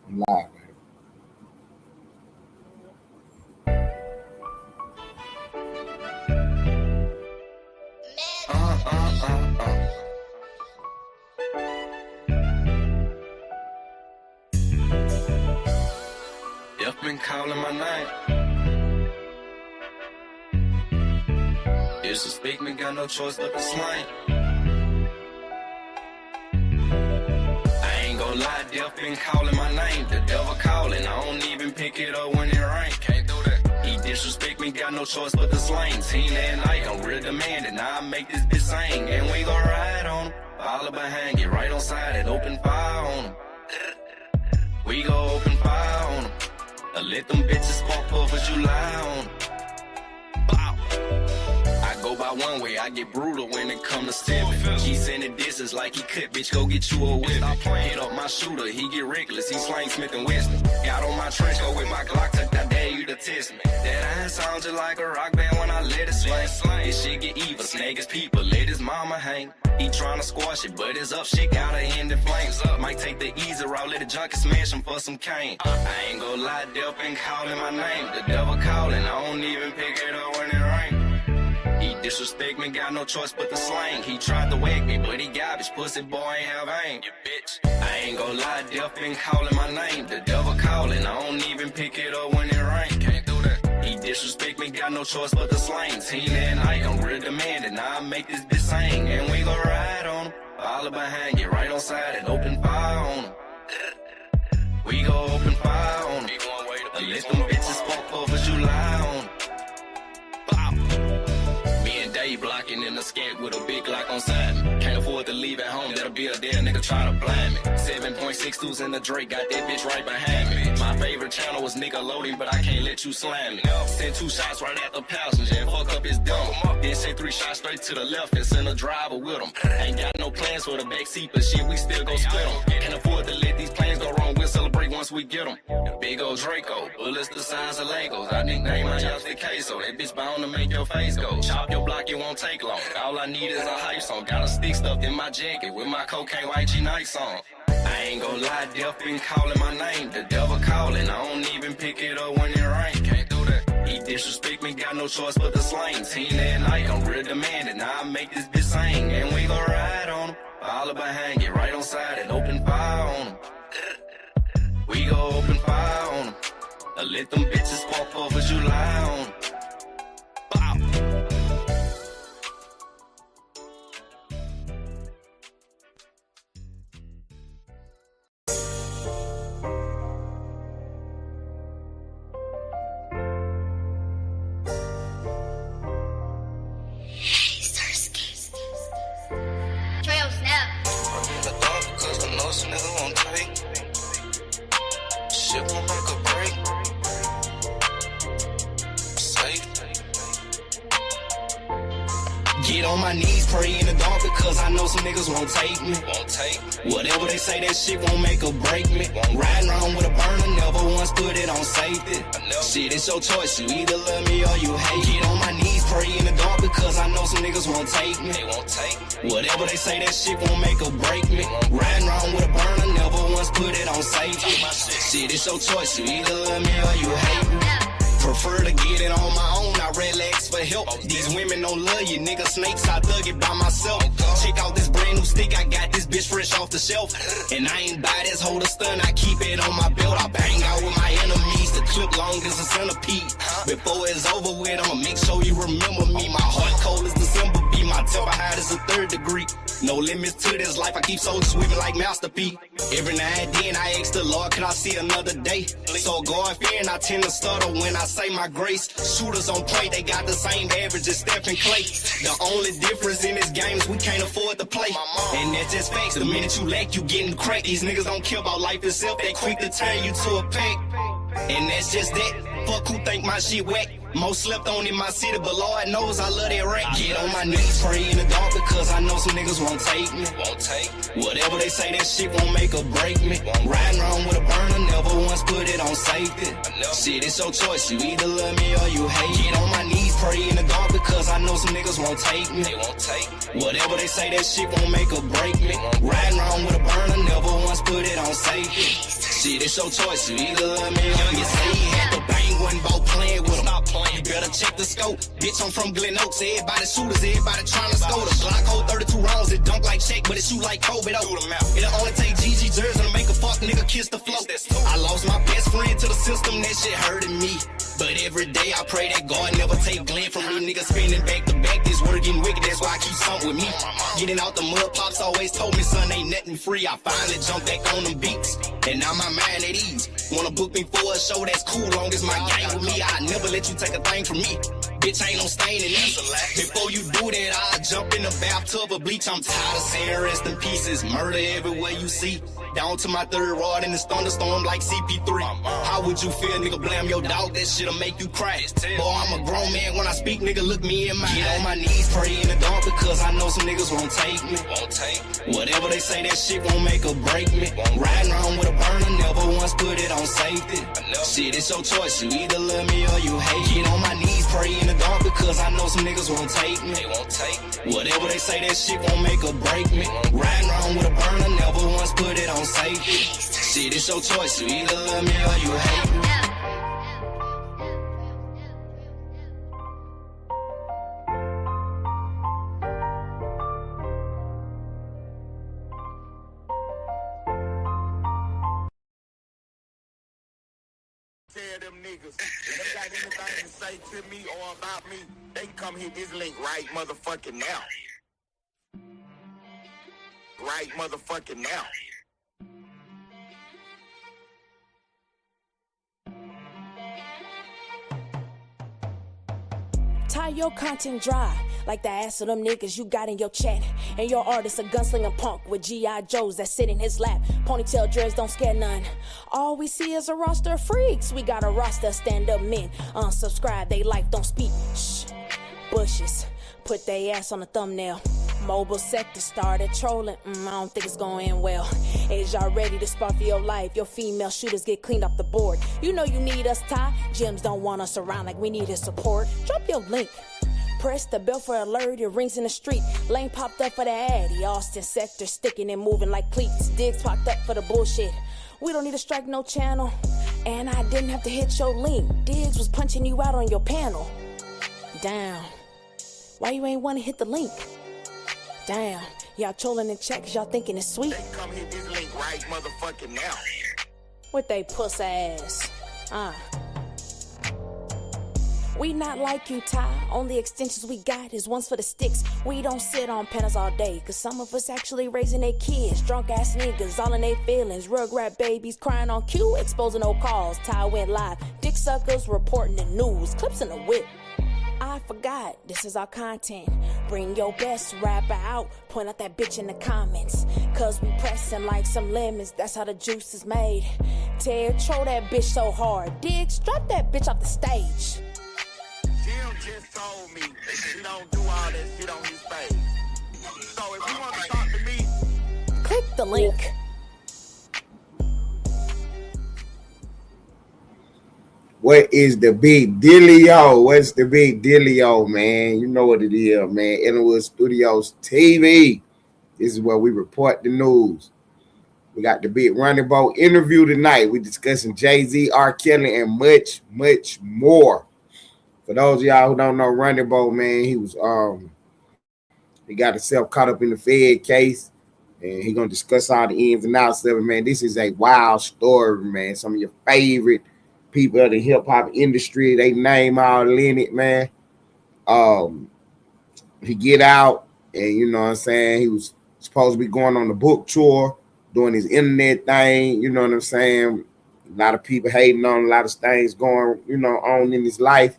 I'm live, baby. Death been calling my name. Disrespect me, got no choice but to slang. I ain't gon' lie, death been calling my name. The devil calling, I don't even pick it up when it rain. Can't do that. He disrespect me, got no choice but to slang. Seen that night, I'm real demanding. Now I make this bitch sing, and we gon' ride on him. Follow behind, get right on side and open fire on him. We gon' open fire on him. Let them bitches spark up as you lie on 'em. Bow. I go by one way, I get brutal when it come to stepping. He sending distance like he could, bitch, go get you a whip. Hit up my shooter, he get reckless, he slang Smith and Weston. Got on my trench coat with my Glock tucked, I dare you to test me. That iron sound just like a rock band when I let it slang. This shit get evil, snake his people, let his mama hang. He tryna squash it, but his up shit gotta end in flames. Might take the easy route, let the junkie smash him for some cane. I ain't gon' lie, death been calling my name. The devil calling, I don't even pick it up when it rain. He disrespect me, got no choice but to slang. He tried to whack me, but he garbage, pussy boy ain't have aim. You bitch. I ain't gon' lie, death been calling my name. The devil calling, I don't even pick it up when it rain. Can't do that. He disrespect me, got no choice but to slang. Seen that night, I'm real demanding. Now I make this bitch sing, and we gon' ride on him. Follow behind, get right on side and open fire on him. We gon' open fire on him. Let them bitches spark up as you lie on him. Me and Dave blocking in the skank with a big lock on side me. Can't afford to leave at home, that'll be a dead nigga try to blind me. 7.62s in the Drake, got that bitch right behind me. My favorite channel was Nickelodeon, but I can't let you slam me. Send 2 shots right at the passenger and fuck up his dumb. Then send 3 shots straight to the left and send a driver with him. Ain't got no plans for the backseat, but shit, we still gon' split them. Can't afford to let these plans go wrong, we'll celebrate once we get them. Big old Draco, bullets the size of Legos. I nickname my youngster queso, that bitch bound to make your face go. Chop your block, it won't take long. All I need is a hype song. Got a stick stuffed in my jacket with my cocaine white G Nights on. I ain't gon' lie, death been calling my name. The devil calling, I don't even pick it up when it rain. Can't do that. He disrespect me, got no choice but to slang. Seen that night, I'm real demanding. Now I make this bitch sing, and we gon' ride on him. Follow behind, get right on side and open fire on him. We gon' open fire on him. Let them bitches spark up as you lie on him. Get on my knees, pray in the dark because I know some niggas won't take me. Whatever they say, that shit won't make or break me. Riding around with a burner, never once put it on safety. Shit, it's your choice, you either love me or you hate. Get on my knees, pray in the dark because I know some niggas won't take me. Whatever they say, that shit won't make or break me. Riding around with a burner, never once put it on safety. Shit, it's your choice, you either love me or you hate me. Prefer to get it on my own, I relax for help. These women don't love you, nigga snakes, I dug it by myself. Check out this brand new stick, I got this bitch fresh off the shelf. And I ain't buy this holder stun, I keep it on my belt. I bang out with my enemies, the clip long as a centipede. Before it's over with, I'ma make sure you remember me. My heart cold as December be, my temper hot as a 3rd degree. No limits to this life, I keep soldiers swimming like Master P. Every now and then I ask the Lord, can I see another day? So God fearing, I tend to stutter when I say my grace. Shooters on point, they got the same average as Stephen Clay. The only difference in this game is we can't afford to play. And that's just facts, the minute you lack, you getting cracked. These niggas don't care about life itself, they quick to turn you to a pack. And that's just that, fuck who think my shit whack. Most slept on in my city, but Lord knows I love that rap. Get on my knees, pray in the dark because I know some niggas won't take me. Whatever they say, that shit won't make or break me. Riding around with a burner, never once put it on safety. Shit, it's your choice, you either love me or you hate. Get on my knees, pray in the dark because I know some niggas won't take me. Whatever they say, that shit won't make or break me. Riding around with a burner, never once put it on safety. Shit, it's your choice. You either love me or you say you had to bang one ball playing with him. Stop playing. You better check the scope. Bitch, I'm from Glen Oaks. Everybody shooters, everybody trying to score. The Glock hold 32 rounds. It dunk like Shaq, but it shoot like Kobe. It'll only take GG jersey to make a fuck nigga kiss the floor. I lost my best friend to the system. That shit hurting me. But every day I pray that God never take Glenn from me. Niggas spinning back to back. This word getting wicked. That's why I keep something with me. Getting out the mud, pops always told me, son, ain't nothing free. I finally jumped back on them beats, and now my mind at ease. Wanna book me for a show that's cool, long as my gang with me. I never let you take a thing from me. Bitch, ain't no stain in these. Before you do that, I'll jump in the bathtub of bleach. I'm tired of saying rest in pieces. Murder everywhere you see. Down to my third rod in this thunderstorm like CP3. How would you feel, nigga? Blame your dog, that shit'll make you cry. Boy, I'm a grown man when I speak, nigga, look me in my Get on my knees, pray in the dark, because I know some niggas won't take me. Whatever they say, that shit won't make or break me. Riding around with a burner, never once put it on safety. Shit, it's your choice, you either love me or you hate. Get on my knees, pray in the dark, because I know some niggas won't take me. Whatever they say, that shit won't make or break me. Riding around with a burner, never once put it on safety. Shit, it's your choice, you either love me or you hate me. Tell them niggas, if they got anything to say to me or about me, they can come hit this link right motherfucking now. Right motherfucking now. Tie your content dry, like the ass of them niggas you got in your chat. And your artist a gunslinger punk with G.I. Joes that sit in his lap. Ponytail dreads don't scare none. All we see is a roster of freaks. We got a roster of stand-up men. Unsubscribe, they life don't speak. Shh, bushes, put they ass on the thumbnail. Mobile sector started trolling, I don't think it's going to end well. Is y'all ready to spark for your life? Your female shooters get cleaned off the board. You know you need us, Ty. Gyms don't want us around like we need his support. Drop your link. Press the bell for alert, it rings in the street. Lane popped up for the addy. Austin sector sticking and moving like cleats. Diggs popped up for the bullshit. We don't need to strike no channel. And I didn't have to hit your link. Diggs was punching you out on your panel. Damn. Why you ain't want to hit the link? Damn, y'all trolling in chat cause y'all thinking it's sweet. They come hit this link right motherfucking now. With they puss ass. We not like you, Ty. Only extensions we got is ones for the sticks. We don't sit on panels all day, cause some of us actually raising their kids. Drunk ass niggas, all in their feelings. Rugrat babies crying on cue, exposing no calls. Ty went live. Dick suckers reporting the news. Clips in the whip. I forgot, this is our content. Bring your best rapper out, point out that bitch in the comments. Cause we pressing like some lemons, that's how the juice is made. Ted, troll that bitch so hard. Diggs, drop that bitch off the stage. Jim just told me he don't do all that shit on his page. So if you want to talk to me, click the link. What is the big dealio? What's the big dealio, man? You know what it is, man. Inwood Studios TV. This is where we report the news. We got the big Ronnie Bo interview tonight. We're discussing Jay-Z, R. Kelly, and much, much more. For those of y'all who don't know Ronnie Bo, man, he got himself caught up in the Fed case, and he's gonna discuss all the ins and outs of it, man. This is a wild story, man. Some of your favorite people of the hip-hop industry, they name all in it, man. He get out, and you know what I'm saying, he was supposed to be going on the book tour, doing his internet thing, you know what I'm saying. A lot of people hating on a lot of things going, you know, on in his life.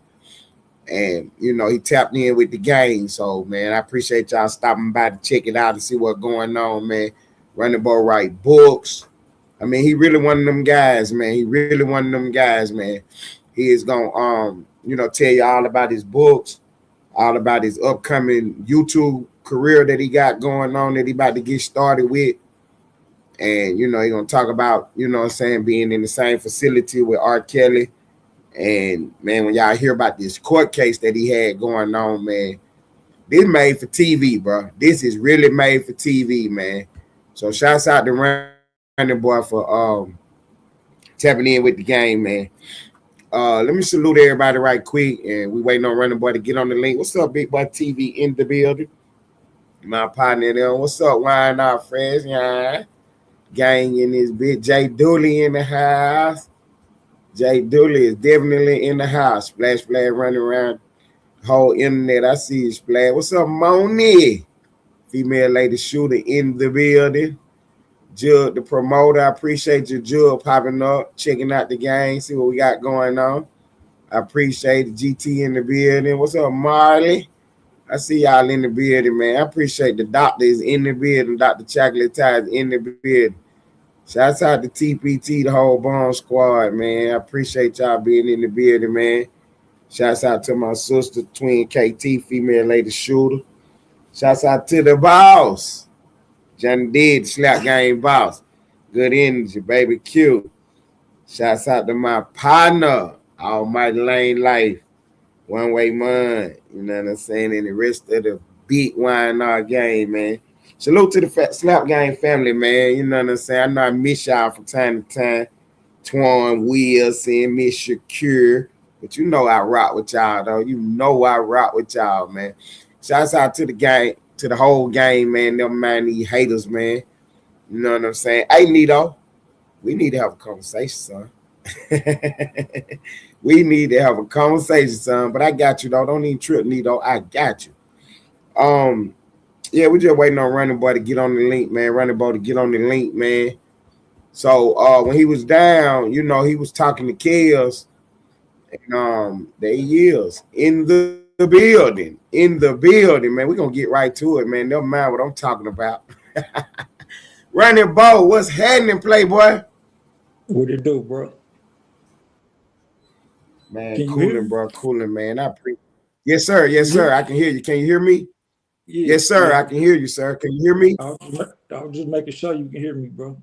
And, you know, he tapped in with the game. So, man, I appreciate y'all stopping by to check it out and see what's going on, man. Ronnie Bo write books. I mean, he really one of them guys, man. He is gonna you know, tell you all about his books, all about his upcoming YouTube career that he got going on, that he about to get started with. And, you know, he's gonna talk about, you know what I'm saying, being in the same facility with R. Kelly. And man, when y'all hear about this court case that he had going on, man, this made for TV, bro. This is really made for TV, man. So shouts out to Ronnie Boy for tapping in with the game, man. Let me salute everybody right quick, and we waiting on Running Boy to get on the link. What's up, Big Boy TV in the building? My partner there. What's up, wine our friends? Yeah, gang in this bit. Jay Dooley in the house. Jay Dooley is definitely in the house. Splash running around the whole internet. I see you, Splash. What's up, Moni? Female lady shooter in the building. Jug, the promoter. I appreciate you, Jug, popping up, checking out the game, see what we got going on. I appreciate the GT in the building. What's up, Marley? I see y'all in the building, man. I appreciate the doctor is in the building. Dr. Chocolate Tie is in the building. Shouts out to TPT, the whole Bone Squad, man. I appreciate y'all being in the building, man. Shouts out to my sister, twin KT, female lady shooter. Shouts out to the boss. Johnny did slap game boss. Good energy, baby Q. Shouts out to my partner, Almighty Lane Life, One Way Man. You know what I'm saying? And the rest of the beat wine our game, man. Salute to the Slap Game family, man. You know what I'm saying? I know I miss y'all from time to time. Twan, Wilson, Miss Shakir. But you know I rock with y'all, though. You know I rock with y'all, man. Shouts out to the game, to the whole game, man. Never mind these haters, man. You know what I'm saying? Hey, Nito, we need to have a conversation, son. We need to have a conversation, son. But I got you, though. Don't even trip, Nito. I got you. Yeah, we're just waiting on Running Boy to get on the link, man. Running Boy to get on the link, man. So when he was down, you know, he was talking to Kills, and there he is in the building, man. We're gonna get right to it, man. Never mind what I'm talking about. Running Boy, what's happening, Playboy? What it do, bro? Man, cooling, bro, cooling, man. Yes, sir. I can hear you. Can you hear me? Yeah, yes, sir. yeah. I can hear you, sir. Can you hear me? I was just making sure you can hear me, bro.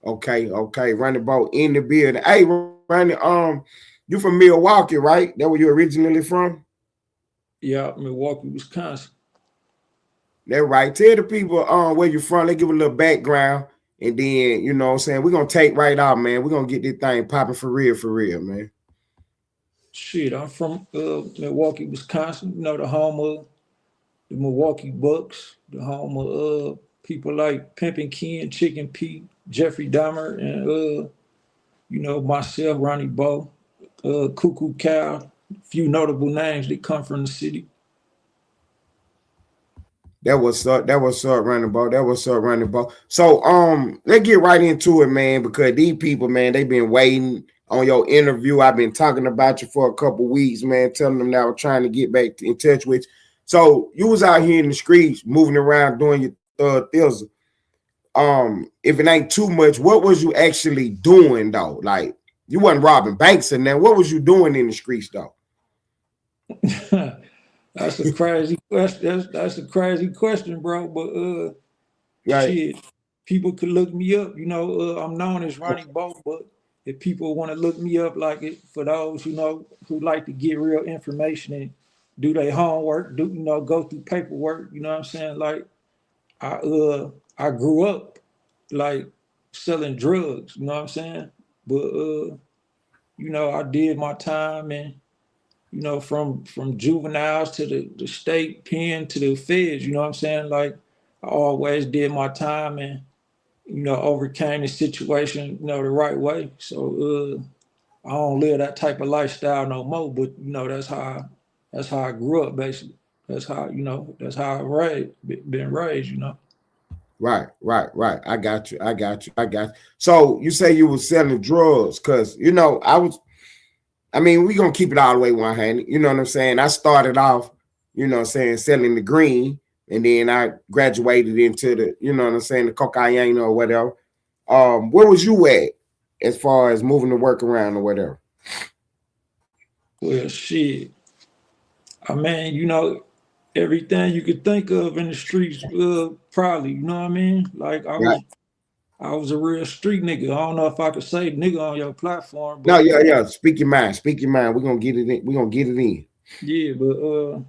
Okay. Running Boy in the building. Hey, Running, you from Milwaukee, right? That where you originally from? Yeah, Milwaukee, Wisconsin. That's right. Tell the people where you're from. They give a little background, and then you know what I'm saying, we're gonna take right out, man. We're gonna get this thing popping for real, man. Shit, I'm from Milwaukee, Wisconsin. You know, the home of the Milwaukee Bucks, the home of people like Pimpin' Ken, Chicken Pete, Jeffrey Dahmer, and you know, myself, Ronnie Bo, Cuckoo Cow, a few notable names that come from the city. That was up, Running Boy. That was up, Running Boy. So let's get right into it, man, because these people, man, they've been waiting on your interview. I've been talking about you for a couple weeks, man, telling them that I was trying to get back in touch with you. So you was out here in the streets, moving around, doing your thizzle. If it ain't too much, what was you actually doing though? Like, you wasn't robbing banks and then what was you doing in the streets though? That's a crazy question. That's a crazy question, bro. But right. Shit, people could look me up. You know, I'm known as Ronnie Bo, but if people want to look me up, like it for those who like to get real information and do their homework, go through paperwork. You know what I'm saying? Like I grew up like selling drugs. You know what I'm saying? But I did my time and. From juveniles to the state pen to the feds, you know what I'm saying? Like, I always did my time and, overcame the situation, the right way. So I don't live that type of lifestyle no more, but, that's how I grew up, basically. That's how I been raised, Right. I got you. So you say you were selling drugs because, we're going to keep it all the way 100. You know what I'm saying? I started off, selling the green, and then I graduated into the, the cocaine or whatever. Where was you at as far as moving the work around or whatever? Well, shit. I mean, everything you could think of in the streets, probably, you know what I mean? Like, I was a real street nigga. I don't know if I could say nigga on your platform. But, no, yeah. Speak your mind. We're gonna get it in. Yeah, but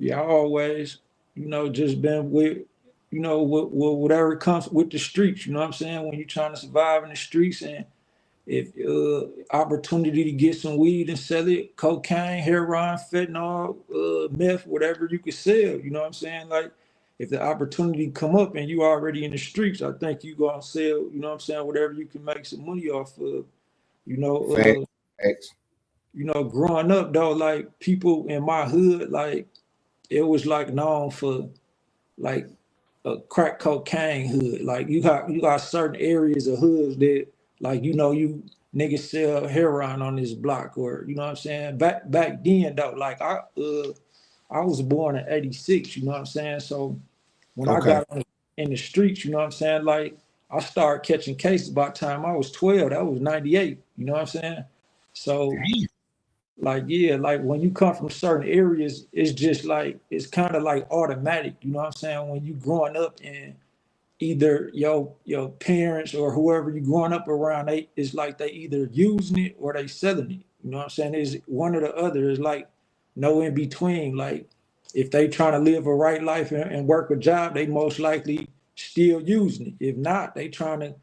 I always, just been with, whatever comes with the streets. You know what I'm saying? When you're trying to survive in the streets and if opportunity to get some weed and sell it, cocaine, heroin, fentanyl, meth, whatever you could sell. You know what I'm saying? Like if the opportunity come up and you already in the streets, I think you gonna sell, you know what I'm saying, whatever you can make some money off of. You know, Facts. Facts. you know, growing up though, like people in my hood, like it was like known for like a crack cocaine hood. Like you got certain areas of hoods that like you niggas sell heroin on this block, or you know what I'm saying. Back then though, like I was born in '86. You know what I'm saying. So when I Okay. got in the streets, you know what I'm saying. Like I started catching cases by the time I was 12. That was '98. You know what I'm saying. So like yeah, like when you come from certain areas, it's just like it's kind of like automatic. You know what I'm saying. When you growing up in either your parents or whoever you growing up around, it's like they either using it or they selling it. You know what I'm saying? Is one or the other. Is like no in between. Like if they trying to live a right life and work a job, they most likely still using it. If not, they trying to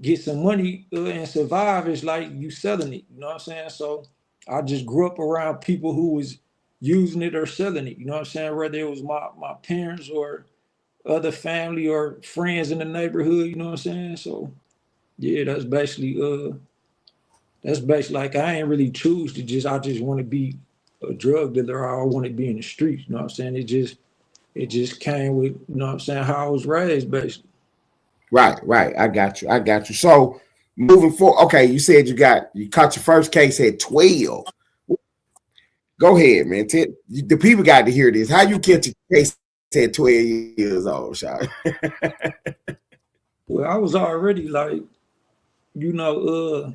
get some money and survive. It's like you selling it. You know what I'm saying? So I just grew up around people who was using it or selling it. You know what I'm saying? Whether it was my parents or other family or friends in the neighborhood, you know what I'm saying? So yeah, that's basically like I ain't really choose to I just want to be a drug dealer or I want to be in the streets, you know what I'm saying? It just came with, you know what I'm saying, how I was raised basically. Right, right. I got you. I got you. So moving forward, okay, you said you caught your first case at 12. Go ahead, man. The people got to hear this. How you catch a case at 12 years old, Shawty? Well, I was already like, you know,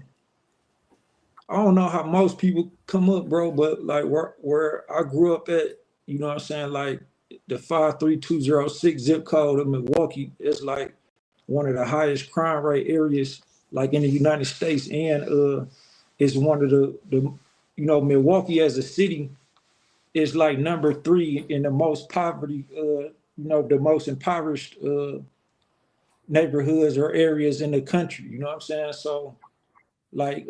I don't know how most people come up, bro, but like where I grew up at, you know what I'm saying, like the 53206 zip code of Milwaukee is like one of the highest crime rate areas like in the United States, and it's one of the you know, Milwaukee as a city is like number 3 in the most poverty, you know, the most impoverished neighborhoods or areas in the country. You know what I'm saying? So like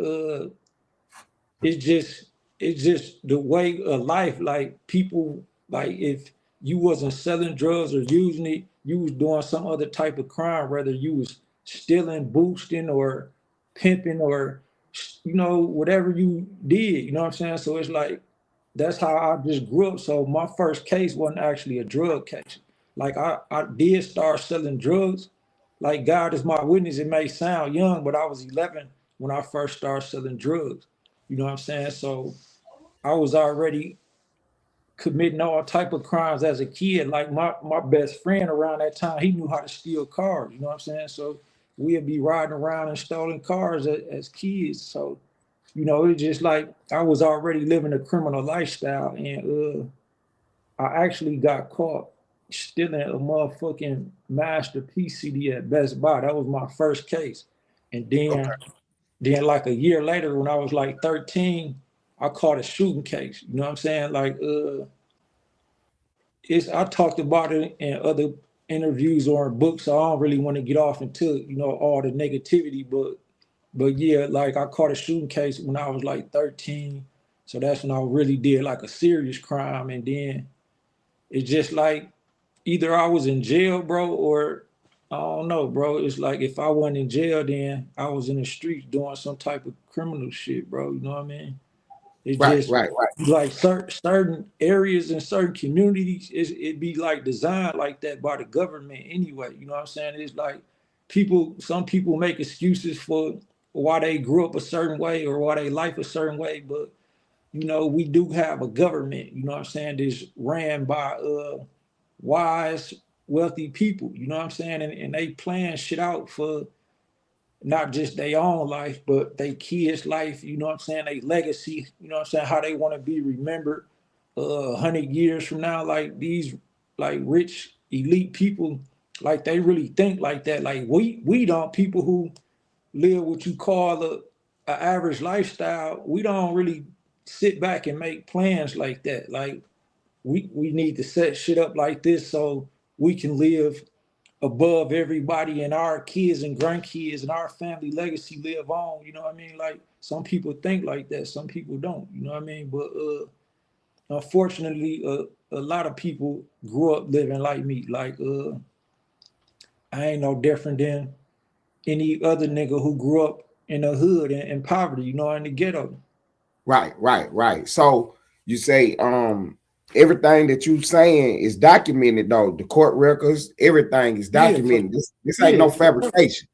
it's just the way of life. Like people, like if you wasn't selling drugs or using it, you was doing some other type of crime, whether you was stealing, boosting, or pimping, or you know, whatever you did, you know what I'm saying? So it's like that's how I just grew up. So my first case wasn't actually a drug case. Like I did start selling drugs. Like God is my witness, it may sound young, but I was 11 when I first started selling drugs. You know what I'm saying? So I was already committing all type of crimes as a kid. Like my best friend around that time, he knew how to steal cars. You know what I'm saying? So we'd be riding around and stealing cars as kids. So you know, it's just like I was already living a criminal lifestyle, and I actually got caught stealing a motherfucking Masterpiece CD at Best Buy. That was my first case, and then Okay. then like a year later, when I was like 13, I caught a shooting case. You know what I'm saying? Like it's I talked about it in other interviews or in books, so I don't really want to get off into, you know, all the negativity, but yeah, like I caught a shooting case when I was like 13. So that's when I really did like a serious crime. And then it's just like either I was in jail, bro, or I don't know, bro. It's like if I wasn't in jail, then I was in the streets doing some type of criminal shit, bro. You know what I mean? It Right, just right, right. like certain areas and certain communities, it be like designed like that by the government anyway. You know what I'm saying? It's like some people make excuses for why they grew up a certain way or why they life a certain way, but you know, we do have a government, you know what I'm saying, that's ran by wise, wealthy people, you know what I'm saying? And they plan shit out for not just their own life, but their kids' life, you know what I'm saying, their legacy, you know what I'm saying, how they want to be remembered 100 years from now. Like these like rich elite people, like they really think like that. Like we don't, people who live what you call a average lifestyle, we don't really sit back and make plans like that. Like we need to set shit up like this so we can live above everybody, and our kids and grandkids and our family legacy live on. You know what I mean? Like some people think like that, some people don't. You know what I mean? But unfortunately, a lot of people grew up living like me. Like I ain't no different than any other nigga who grew up in the hood and in poverty. You know, in the ghetto. Right. So you say everything that you saying is documented though. The court records, everything is documented. This ain't no fabrication.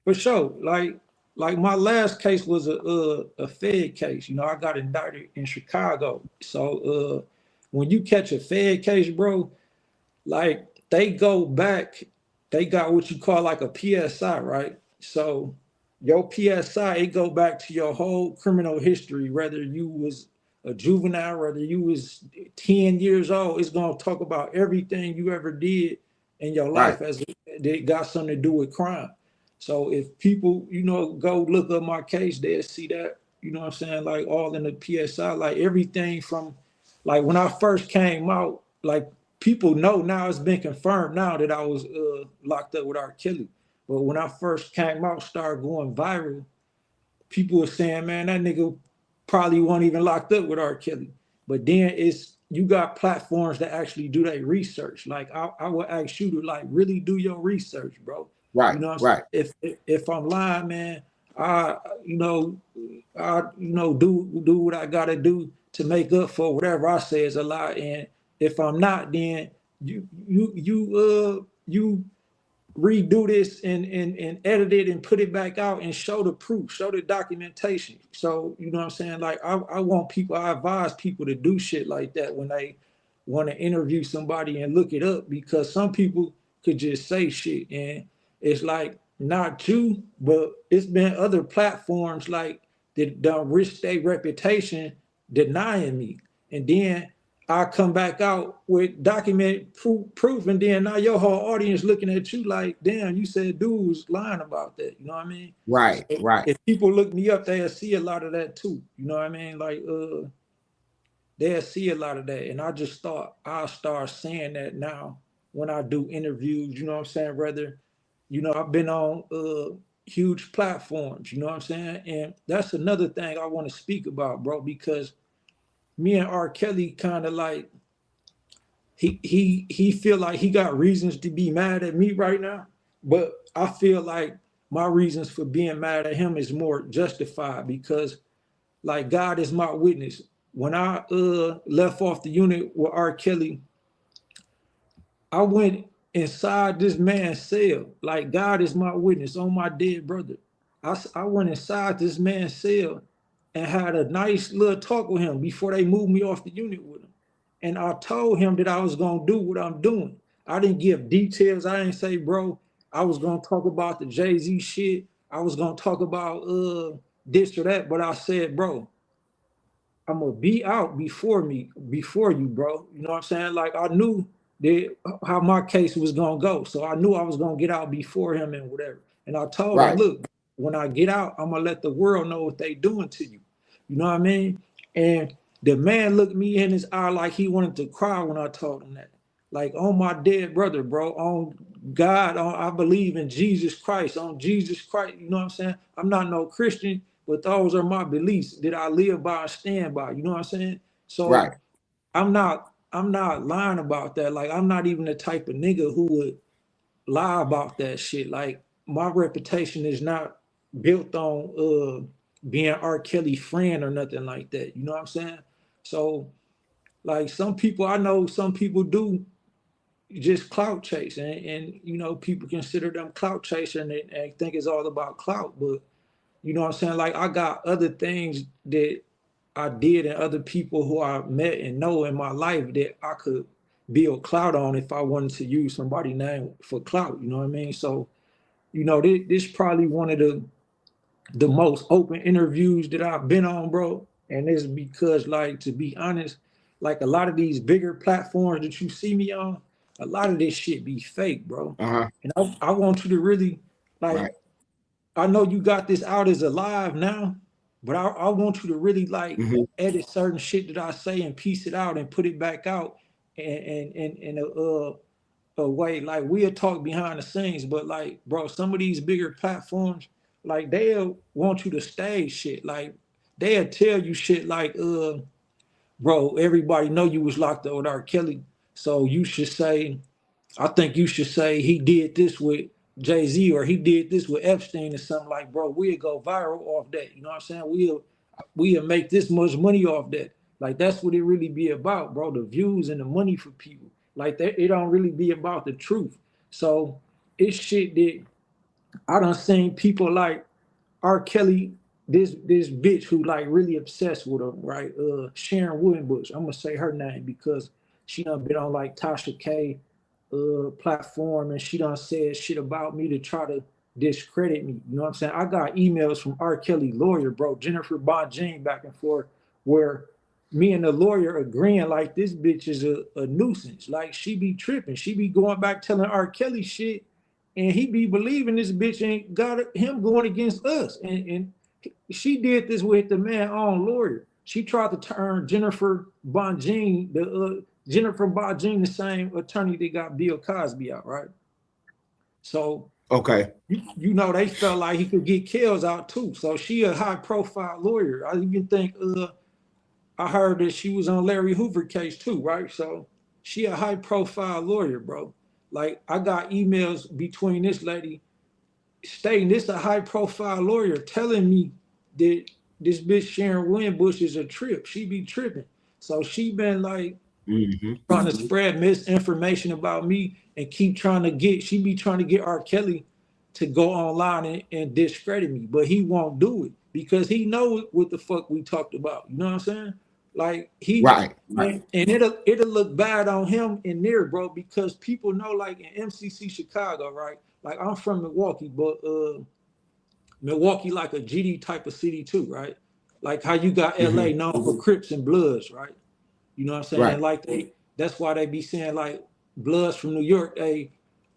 For sure. Like my last case was a Fed case. You know, I got indicted in Chicago. So when you catch a Fed case, bro, like they go back, they got what you call like a PSI, right? So your PSI, it go back to your whole criminal history, whether you was a juvenile, whether you was 10 years old, it's gonna talk about everything you ever did in your life as it got something to do with crime. So if people, you know, go look up my case, they'll see that, you know what I'm saying, like all in the PSI, like everything from like when I first came out, like people know now, it's been confirmed now that I was locked up with R. Kelly. But when I first came out, started going viral, people were saying, man, that nigga probably wasn't even locked up with R. Kelly. But then you got platforms that actually do their research. Like I would ask you to like really do your research, bro. Right, You know what right. I'm saying? If I'm lying, man, I do what I gotta do to make up for whatever I say is a lie. And if I'm not, then you redo this and edit it and put it back out and show the proof, show the documentation. So, you know what I'm saying? Like I want people, I advise people to do shit like that when they want to interview somebody and look it up, because some people could just say shit and it's like not you, but it's been other platforms like that done risk their reputation denying me. And then I come back out with document proof, and then now your whole audience looking at you like, damn, you said dude was lying about that. You know what I mean? Right. If people look me up, they'll see a lot of that too. You know what I mean? Like they'll see a lot of that. And I just thought I'll start saying that now when I do interviews, you know what I'm saying? Whether, you know, I've been on huge platforms, you know what I'm saying? And that's another thing I want to speak about, bro, because me and R. Kelly kind of like, he feel like he got reasons to be mad at me right now, but I feel like my reasons for being mad at him is more justified because like God is my witness. When I left off the unit with R. Kelly, I went inside this man's cell. Like God is my witness on my dead brother. I went inside this man's cell and had a nice little talk with him before they moved me off the unit with him. And I told him that I was gonna do what I'm doing. I didn't give details. I didn't say, bro, I was gonna talk about the Jay-Z shit. I was gonna talk about this or that, but I said, bro, I'm gonna be out before you, bro. You know what I'm saying? Like I knew that how my case was gonna go. So I knew I was gonna get out before him and whatever. And I told him, look, when I get out, I'm gonna let the world know what they doing to you. You know what I mean? And the man looked me in his eye like he wanted to cry when I told him that. Like on my dead brother, bro, on God, I believe in Jesus Christ, on Jesus Christ. You know what I'm saying? I'm not no Christian, but those are my beliefs that I live by and stand by. You know what I'm saying? So I'm not lying about that. Like I'm not even the type of nigga who would lie about that shit. Like my reputation is not built on being R. Kelly friend or nothing like that. You know what I'm saying? So like some people, I know some people do just clout chase and you know, people consider them clout chasing and think it's all about clout, but you know what I'm saying? Like I got other things that I did and other people who I met and know in my life that I could build clout on if I wanted to use somebody's name for clout, you know what I mean? So, you know, this probably one of the most open interviews that I've been on, bro. And it's because, like, to be honest, like a lot of these bigger platforms that you see me on, a lot of this shit be fake, bro. And I want you to really, like, I know you got this out as a live now, but I want you to really, like, edit certain shit that I say and piece it out and put it back out in a a way, like we'll talk behind the scenes, but like, bro, some of these bigger platforms, like they'll want you to stage shit. Like they'll tell you shit like, bro, everybody know you was locked up with R. Kelly. So you should say, I think you should say he did this with Jay-Z or he did this with Epstein or something. Like, bro, we'll go viral off that. You know what I'm saying? We'll make this much money off that. Like that's what it really be about, bro. The views and the money for people. Like that, it don't really be about the truth. So it's shit that I done seen people like R. Kelly, this bitch who like really obsessed with him, right? Sharon Williambush. I'm gonna say her name because she done been on like Tasha K platform and she done said shit about me to try to discredit me. You know what I'm saying? I got emails from R. Kelly lawyer, bro, Jennifer Bonjean, back and forth, where me and the lawyer agreeing like this bitch is a nuisance. Like she be tripping. She be going back telling R. Kelly shit and he be believing this bitch ain't got him going against us. And she did this with the man own lawyer. She tried to turn Jennifer Bonjean, the same attorney that got Bill Cosby out, right? So Okay. You know they felt like he could get Kells out too. So she a high profile lawyer. I even think I heard that she was on Larry Hoover case too, right? So she a high profile lawyer, bro. Like I got emails between this lady stating this a high profile lawyer telling me that this bitch Sharon Williambush is a trip. She be tripping. So she been like trying to spread misinformation about me and keep trying to get R. Kelly to go online and discredit me, but he won't do it because he knows what the fuck we talked about. You know what I'm saying? Like he right. And it'll look bad on him in there, bro, because people know like in MCC Chicago, right? Like I'm from Milwaukee, but Milwaukee like a GD type of city too, right? Like how you got LA known for Crips and Bloods, right? You know what I'm saying? Right. Like that's why they be saying like Bloods from New York,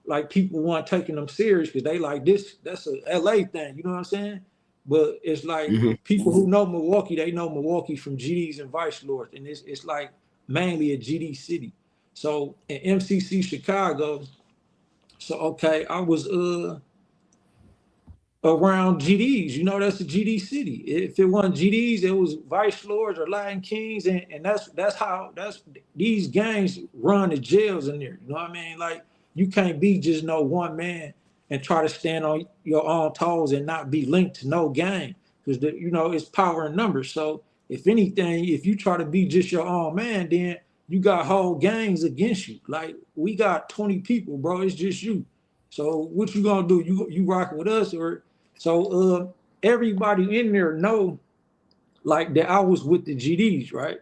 like people weren't taking them serious because they like this, that's a LA thing, you know what I'm saying? But it's like people who know Milwaukee, they know Milwaukee from GDs and Vice Lords, and it's like mainly a GD city. So in MCC Chicago, so okay, I was around GDs, you know, that's a GD city. If it wasn't GDs, it was Vice Lords or Latin Kings, and that's these gangs run the jails in there. You know what I mean? Like you can't be just no one man and try to stand on your own toes and not be linked to no gang because you know it's power in numbers. So if anything, if you try to be just your own man, then you got whole gangs against you. Like we got 20 people, bro. It's just you. So what you gonna do? You rocking with us or? So everybody in there know like that I was with the GDs, right?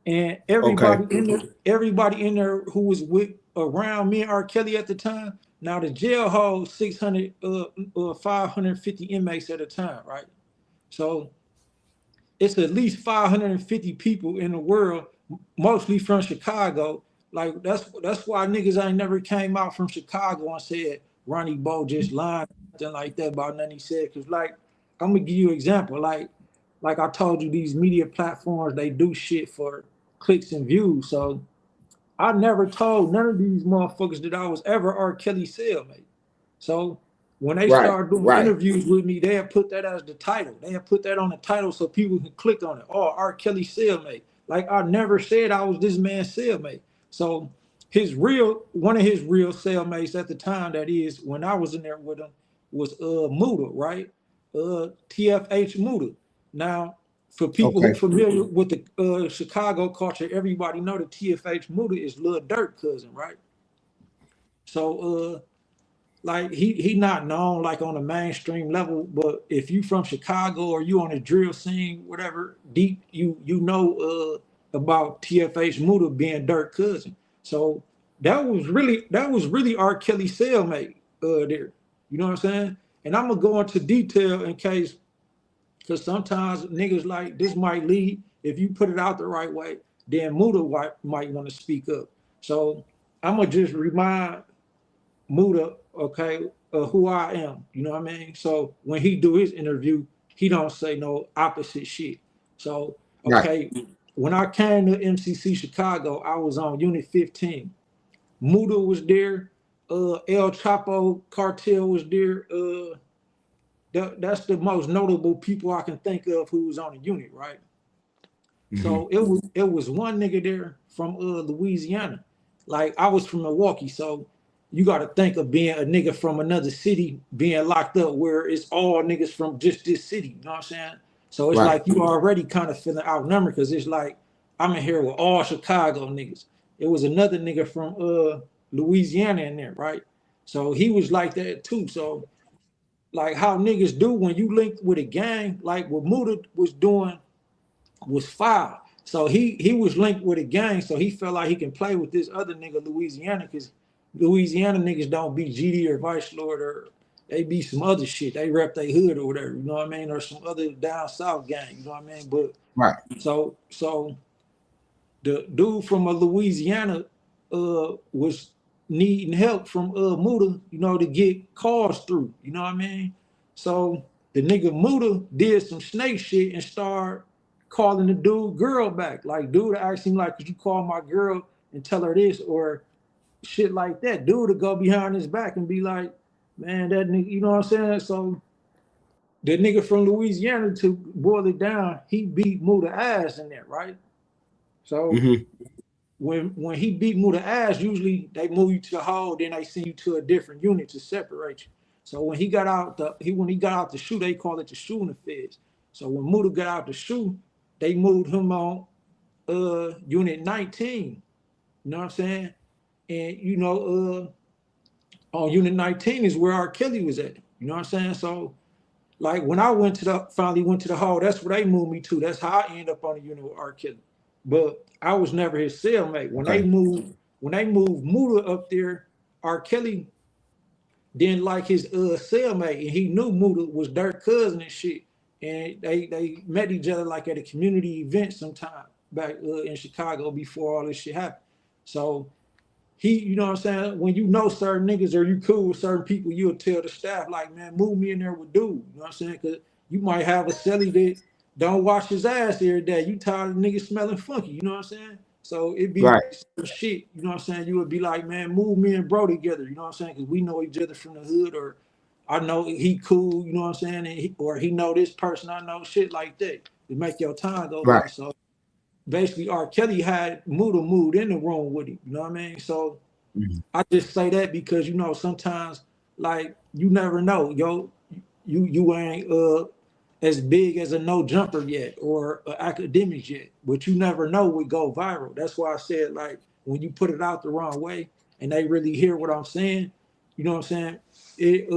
And everybody in there who was with around me and R. Kelly at the time. Now the jail holds 550 inmates at a time, right? So it's at least 550 people in the world, mostly from Chicago. Like that's why niggas ain't never came out from Chicago and said Ronnie Bo just lied, something like that about nothing he said. Cause like I'm gonna give you an example. Like I told you, these media platforms, they do shit for clicks and views. So I never told none of these motherfuckers that I was ever R. Kelly cellmate. So when they start doing interviews with me, they'll put that as the title. They'll put that on the title so people can click on it. Oh, R. Kelly cellmate. Like I never said I was this man's cellmate. So one of his real cellmates at the time, that is, when I was in there with him, was Muda, right? TFH Muda. Now, for people who familiar with the Chicago culture, everybody know that TFH Muda is Lil Durk cousin, right? So like he not known like on a mainstream level, but if you from Chicago or you on a drill scene, whatever, deep, you know about TFH Muda being Durk cousin. So that was really R. Kelly cellmate there. You know what I'm saying? And I'm gonna go into detail in case, because sometimes niggas like this might lead, if you put it out the right way, then Muda might want to speak up. So I'm gonna just remind Muda, okay, who I am. You know what I mean? So when he do his interview, he don't say no opposite shit. So okay, when I came to MCC Chicago, I was on Unit 15. Muda was there. El Chapo cartel was there. That's the most notable people I can think of who was on the unit, right? So it was one nigga there from Louisiana. Like I was from Milwaukee, so you got to think of being a nigga from another city being locked up where it's all niggas from just this city. You know what I'm saying? So it's Right. like you already kind of feeling outnumbered because it's like I'm in here with all Chicago niggas. It was another nigga from Louisiana in there, right? So he was like that too. So like how niggas do when you link with a gang, like what Muda was doing was foul. So he was linked with a gang, so he felt like he can play with this other nigga Louisiana, because Louisiana niggas don't be GD or Vice Lord, or they be some other shit. They rep their hood or whatever, you know what I mean, or some other down south gang, you know what I mean. But Right. so the dude from Louisiana was needing help from Muda, you know, to get calls through, you know what I mean. So the nigga Muda did some snake shit and started calling the dude girl back. Like, dude asked him, like, could you call my girl and tell her this or shit like that. Dude to go behind his back and be like, man, that nigga, you know what I'm saying? So the nigga from Louisiana, to boil it down, he beat Muda ass in there, right? So when he beat Muda ass, usually they move you to the hole, then they send you to a different unit to separate you. So when he got out the shoe, they call it the shoe in the feds. So when Muda got out the shoe, they moved him on unit 19. You know what I'm saying? And you know, on unit 19 is where R. Kelly was at. You know what I'm saying? So like when I finally went to the hall, that's where they moved me to. That's how I ended up on the unit with R. Kelly. But I was never his cellmate. When they moved Muda up there, R. Kelly didn't like his cellmate, and he knew Muda was Dirk cousin and shit. And they met each other like at a community event sometime back in Chicago before all this shit happened. So he, you know what I'm saying, when you know certain niggas or you cool with certain people, you'll tell the staff, like, man, move me in there with dude. You know what I'm saying? Because you might have a celly that don't wash his ass every day. You tired of niggas smelling funky, you know what I'm saying? So it'd be some shit, you know what I'm saying? You would be like, man, move me and bro together, you know what I'm saying? Because we know each other from the hood, or I know he cool, you know what I'm saying? And or he know this person, I know, shit like that. To make your time go by. So basically R. Kelly had Muda moved in the room with him, you know what I mean? So I just say that because, you know, sometimes like you never know, yo, you ain't as big as a no jumper yet or academics yet, but you never know what go viral. That's why I said, like, when you put it out the wrong way and they really hear what I'm saying, you know what I'm saying? It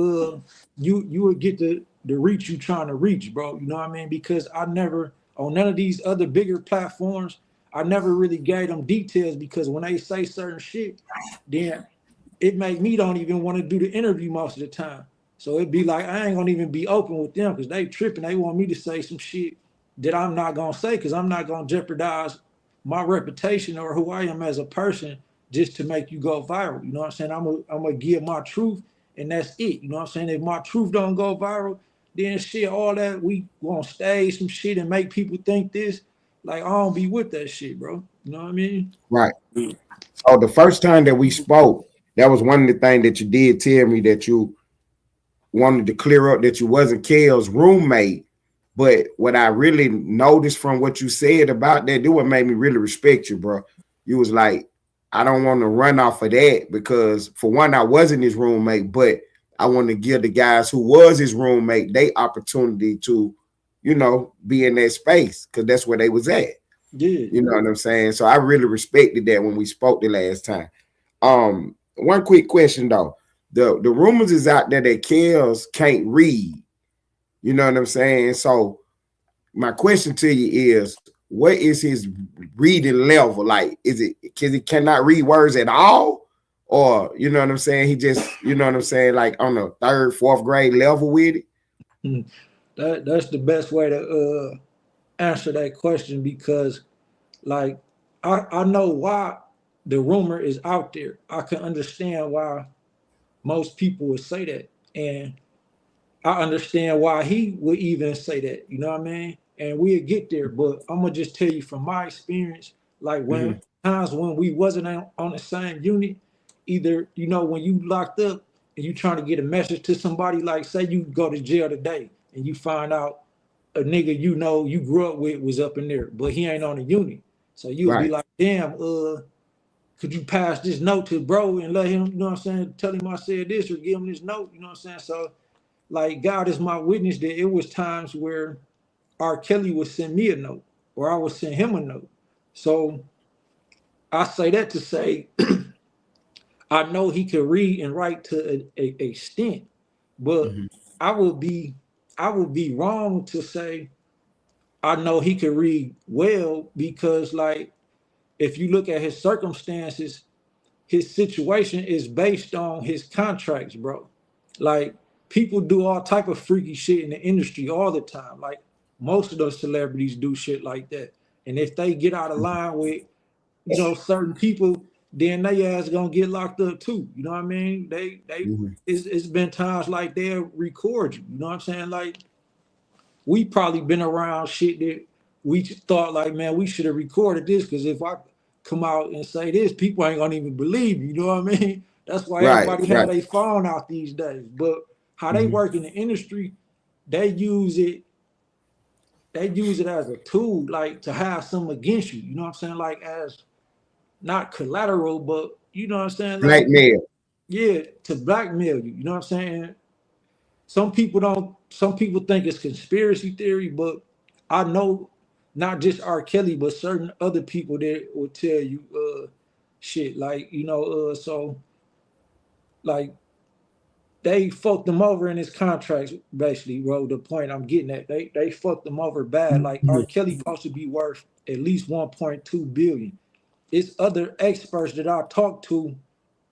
you would get the reach you trying to reach, bro. You know what I mean? Because I never, on none of these other bigger platforms, I never really gave them details, because when they say certain shit, then it make me don't even want to do the interview most of the time. So it'd be like, I ain't gonna even be open with them because they tripping. They want me to say some shit that I'm not gonna say, because I'm not gonna jeopardize my reputation or who I am as a person just to make you go viral. You know what I'm saying? I'm gonna give my truth, and that's it. You know what I'm saying? If my truth don't go viral, then shit, all that we gonna stage some shit and make people think this. Like, I don't be with that shit, bro. You know what I mean? Right. So the first time that we spoke, that was one of the things that you did tell me, that you wanted to clear up that you wasn't Kel's roommate. But what I really noticed from what you said about that, do what made me really respect you, bro. You was like, I don't want to run off of that, because for one, I wasn't his roommate, but I want to give the guys who was his roommate they opportunity to, you know, be in that space, because that's where they was at. Yeah. You know what I'm saying? So I really respected that when we spoke the last time. One quick question though. The rumors is out there that Kells can't read. You know what I'm saying? So my question to you is, what is his reading level? Like, is it because he cannot read words at all? Or, you know what I'm saying, he just, you know what I'm saying, like on the 3rd, 4th grade level with it? That's the best way to answer that question, because like I know why the rumor is out there. I can understand why most people would say that, and I understand why he would even say that, you know what I mean? And we'll get there, but I'm gonna just tell you from my experience, like when times when we wasn't on the same unit, either, you know, when you locked up and you trying to get a message to somebody, like say you go to jail today and you find out a nigga you know you grew up with was up in there, but he ain't on the unit. So you'll be like, damn, could you pass this note to bro and let him, you know what I'm saying, tell him I said this or give him this note, you know what I'm saying? So like God is my witness that it was times where R. Kelly would send me a note or I would send him a note. So I say that to say I know he could read and write to a extent, but I would be wrong to say I know he could read well, because like if you look at his circumstances, his situation is based on his contracts, bro. Like people do all type of freaky shit in the industry all the time. Like most of those celebrities do shit like that. And if they get out of line with, you know, certain people, then they ass gonna get locked up too. You know what I mean? It's been times like they'll record you. You know what I'm saying? Like we probably been around shit that we thought like, man, we should have recorded this, because if I come out and say this, people ain't gonna even believe you. You know what I mean? That's why everybody have their phone out these days. But how they work in the industry, they use it as a tool, like to have something against you. You know what I'm saying? Like as not collateral, but you know what I'm saying? Like, blackmail. Yeah, to blackmail you. You know what I'm saying? Some people think it's conspiracy theory, but I know not just R. Kelly, but certain other people that will tell you shit. Like, you know, so like they fucked them over in his contracts, basically, bro. The point I'm getting at. They fucked them over bad. Like R. Kelly supposed to be worth at least 1.2 billion. It's other experts that I talked to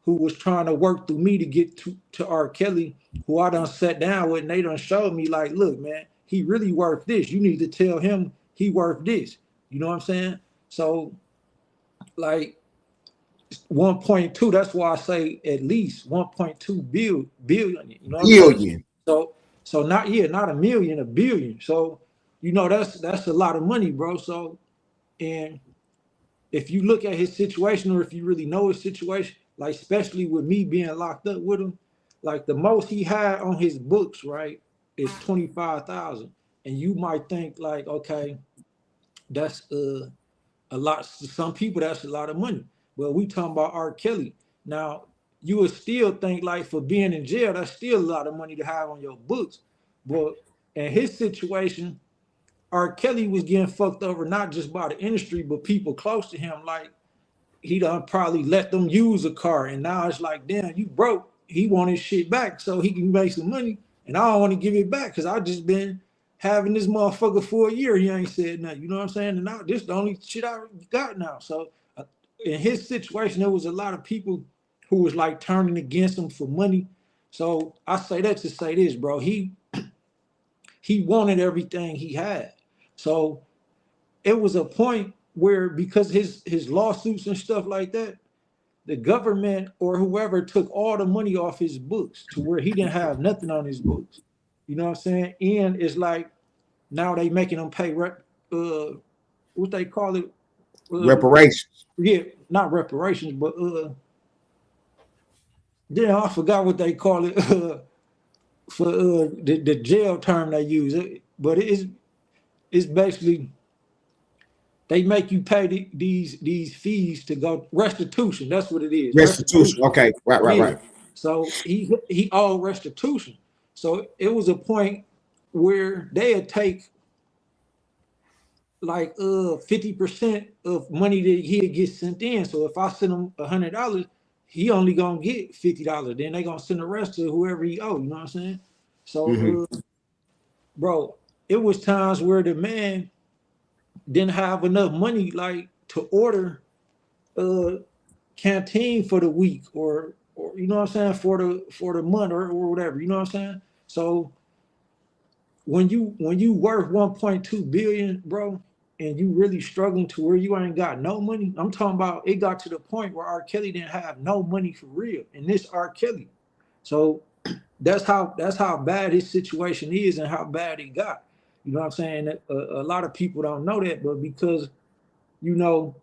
who was trying to work through me to get to R. Kelly, who I done sat down with, and they done showed me like, look, man, he really worth this. You need to tell him he worth this. You know what I'm saying? So like 1.2, that's why I say at least 1.2 billion. You know what I'm saying? So not a million, a billion. So, you know, that's a lot of money, bro. So, and if you look at his situation, or if you really know his situation, like especially with me being locked up with him, like the most he had on his books, right, is 25,000. And you might think like, okay, that's a lot. To some people, that's a lot of money. But we talking about R. Kelly. Now, you would still think like for being in jail, that's still a lot of money to have on your books. But in his situation, R. Kelly was getting fucked over not just by the industry, but people close to him. Like he done probably let them use a car, and now it's like, damn, you broke. He want his shit back so he can make some money, and I don't want to give it back because I just been having this motherfucker for a year. He ain't said nothing. You know what I'm saying? And now this the only shit I got now. So in his situation, there was a lot of people who was like turning against him for money. So I say that to say this, bro. He wanted everything he had. So it was a point where, because his lawsuits and stuff like that, the government or whoever took all the money off his books to where he didn't have nothing on his books. You know what I'm saying? And it's like now they making him pay what they call it? Reparations. Yeah, not reparations, but yeah, I forgot what they call it for the jail term they use. But it's basically they make you pay these fees to go restitution. That's what it is. Restitution. Okay, right. So he owed restitution. So it was a point where they'd take like 50% of money that he'd get sent in. So if I send him $100, he only gonna get $50. Then they gonna send the rest to whoever he owe. You know what I'm saying? So, bro, it was times where the man didn't have enough money, like to order canteen for the week, or you know what I'm saying, for the month or whatever. You know what I'm saying? So when you worth 1.2 billion, bro, and you really struggling to where you ain't got no money, I'm talking about it got to the point where R. Kelly didn't have no money for real, and this R. Kelly. So that's how bad his situation is and how bad it got. You know what I'm saying? A lot of people don't know that, but because you know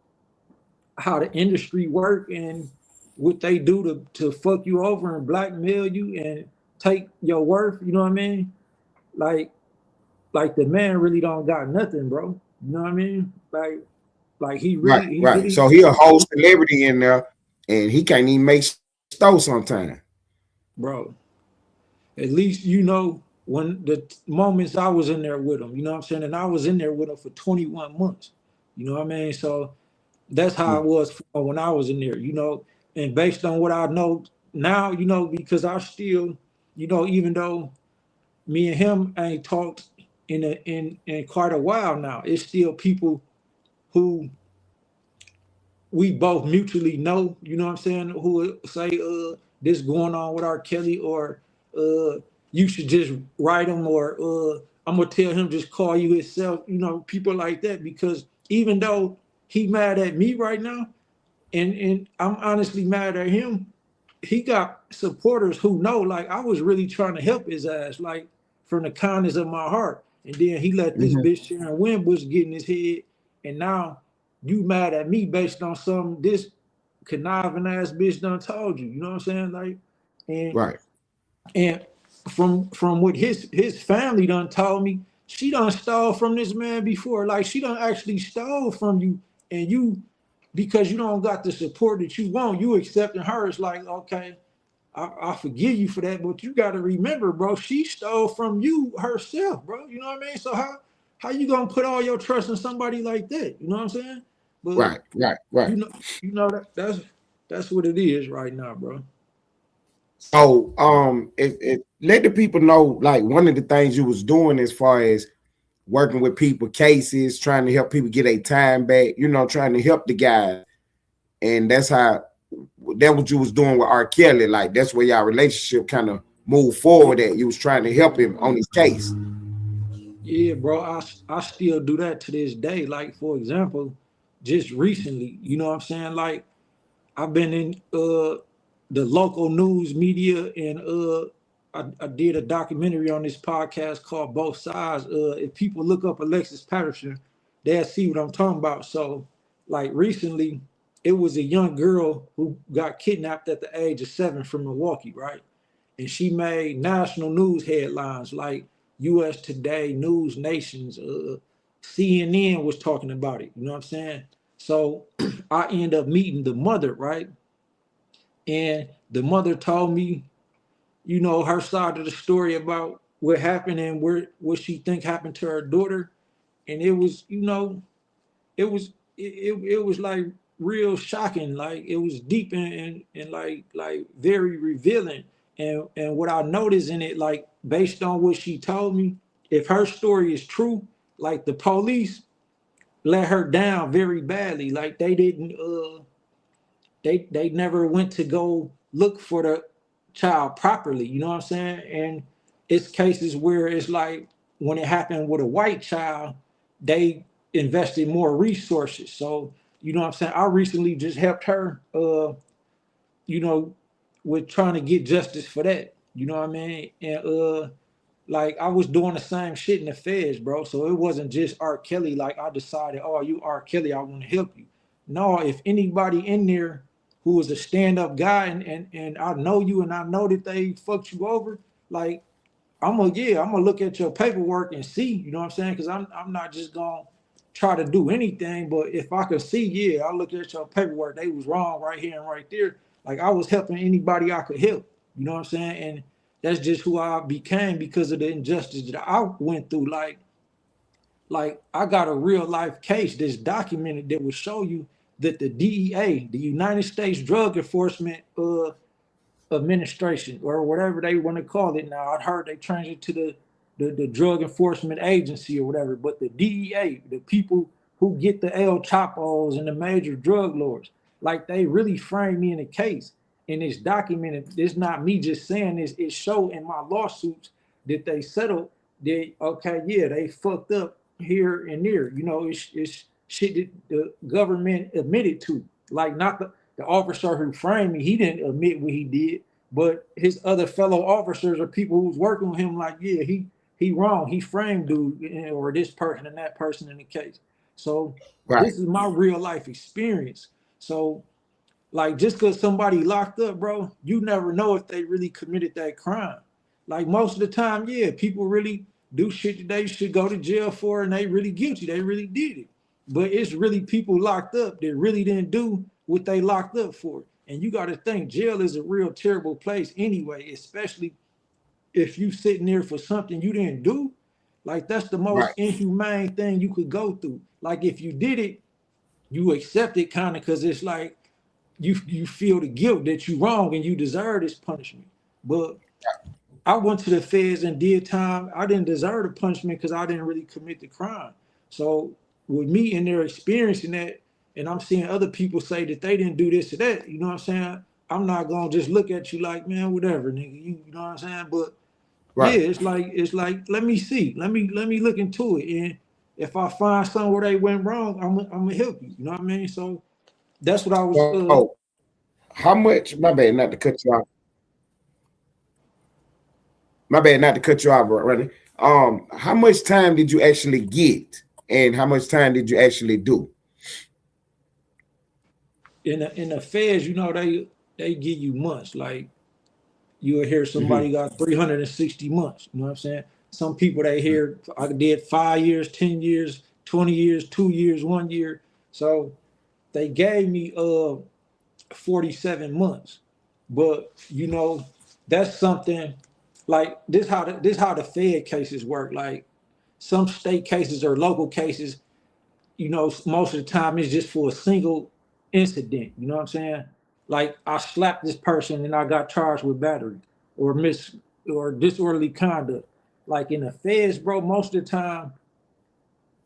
how the industry work, and what they do to fuck you over and blackmail you and take your worth, you know what I mean? Like the man really don't got nothing, bro. You know what I mean? Like he Right, right. really, So he a whole celebrity in there, and he can't even make stove sometime. bro. At least you know when the moments I was in there with him, you know what I'm saying? And I was in there with him for 21 months. You know what I mean? So that's how it was when I was in there, you know. And based on what I know now, you know, because I still, you know, even though me and him ain't talked in quite a while now, it's still people who we both mutually know, you know what I'm saying, who would say this going on with R. Kelly, or you should just write him, or I'm gonna tell him just call you himself, you know, people like that. Because even though he mad at me right now, and I'm honestly mad at him, he got supporters who know, like, I was really trying to help his ass, like, from the kindness of my heart. And then he let this bitch Sharon Winbush get in his head, and now you mad at me based on some this conniving ass bitch done told you. You know what I'm saying? Like, and Right. and from what his family done told me, she done stole from this man before. Like, she done actually stole from you, and you, because you don't got the support that you want, you accepting her. It's like, okay, I forgive you for that, but you got to remember, bro, she stole from you herself, bro. You know what I mean? So how you gonna put all your trust in somebody like that? You know what I'm saying? But Right, right, right. you know that's what it is right now, bro. So it let the people know, like, one of the things you was doing as far as working with people cases, trying to help people get their time back, you know, trying to help the guys. And that's what you was doing with R. Kelly. Like, that's where y'all relationship kind of moved forward at. You was trying to help him on his case. Yeah, bro. I still do that to this day. Like, for example, just recently, you know what I'm saying? Like, I've been in the local news media, and I did a documentary on this podcast called Both Sides. If people look up Alexis Patterson, they'll see what I'm talking about. So, like, recently, it was a young girl who got kidnapped at the age of 7 from Milwaukee, right? And she made national news headlines like U.S. Today, News Nations, CNN was talking about it. You know what I'm saying? So I end up meeting the mother, right? And the mother told me, you know, her side of the story about what happened and what she think happened to her daughter. And it was, you know, it was like real shocking. Like, it was deep and like very revealing. And what I noticed in it, like, based on what she told me, if her story is true, like, the police let her down very badly. Like, they didn't they never went to go look for the child properly, you know what I'm saying? And it's cases where it's like, when it happened with a white child, they invested more resources. So, you know what I'm saying? I recently just helped her you know, with trying to get justice for that. You know what I mean? And like, I was doing the same shit in the feds, bro. So it wasn't just R. Kelly. Like, I decided, oh, you R. Kelly, I want to help you. No, if anybody in there who is a stand-up guy, and I know you, and I know that they fucked you over, like, I'm gonna look at your paperwork and see, you know what I'm saying? Because I'm not just gonna try to do anything, but if I could see, yeah, I look at your paperwork, they was wrong right here and right there. Like, I was helping anybody I could help, you know what I'm saying? And that's just who I became because of the injustice that I went through. Like I got a real life case that's documented that will show you that the DEA, the United States Drug Enforcement Administration, or whatever they want to call it now. I heard they changed it to the Drug Enforcement Agency or whatever. But the DEA, the people who get the El Chapos and the major drug lords, like, they really framed me in a case, and it's documented. It's not me just saying this. It showed in my lawsuits that they settled that, okay, yeah, they fucked up here and there. You know, it's shit that the government admitted to. Like, not the officer who framed me, he didn't admit what he did, but his other fellow officers or people who was working with him, like, yeah, he wrong. He framed dude, or this person and that person in the case. So Right. this is my real life experience. So like just because somebody locked up, bro, you never know if they really committed that crime. Like most of the time, yeah, people really do shit that they should go to jail for, and they really guilty. They really did it. But it's really people locked up that really didn't do what they locked up for. And you got to think jail is a real terrible place anyway, especially if you sitting there for something you didn't do. Like that's the most Right. inhumane thing you could go through. Like if you did it, you accept it kind of because it's like you feel the guilt that you wrong and you deserve this punishment. But I went to the feds and did time. I didn't deserve the punishment because I didn't really commit the crime. So with me in there experiencing that, and I'm seeing other people say that they didn't do this or that, you know what I'm saying? I'm not gonna just look at you like, man, whatever, nigga. You know what I'm saying? But yeah, Right. it's like let me see, let me look into it, and if I find something where they went wrong, I'm gonna help you. You know what I mean? So that's what I was. So how much? My bad, not to cut you off. My bad, not to cut you off, Ronnie. How much time did you actually get, and how much time did you actually do? In the feds, you know, they give you months. Like you'll hear Mm-hmm. somebody got 360 months. You know what I'm saying? Some people they hear I did 5 years, 10 years, 20 years, 2 years, 1 year. So they gave me 47 months. But you know, that's something like this how the Fed cases work. Like some state cases or local cases, you know, most of the time it's just for a single incident. You know what I'm saying? Like I slapped this person and I got charged with battery or or disorderly conduct. Like in the feds, bro, most of the time,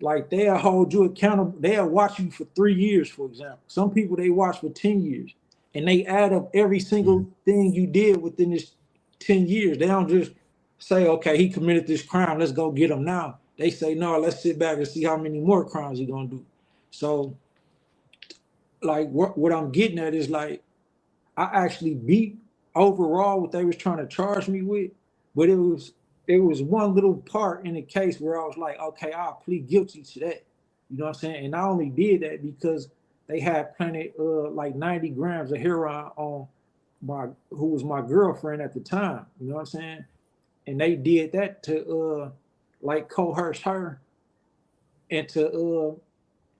like they'll hold you accountable. They'll watch you for 3 years, for example. Some people they watch for 10 years and they add up every single thing you did within this 10 years. They don't just say, okay, he committed this crime, let's go get him now. They say, no, let's sit back and see how many more crimes he's gonna do. So, like, what I'm getting at is like, I actually beat overall what they was trying to charge me with, but it was one little part in the case where I was like, okay, I'll plead guilty to that. You know what I'm saying? And I only did that because they had planted like 90 grams of heroin on who was my girlfriend at the time. You know what I'm saying? And they did that to like coerce her into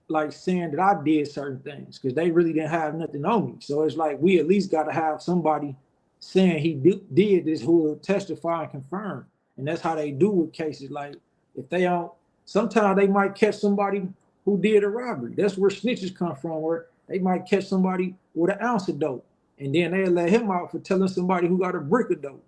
like saying that I did certain things because they really didn't have nothing on me. So it's like we at least got to have somebody saying he did this who will testify and confirm. And that's how they do with cases. Like if they don't, sometimes they might catch somebody who did a robbery. That's where snitches come from, where they might catch somebody with an ounce of dope. And then they'll let him out for telling somebody who got a brick of dope.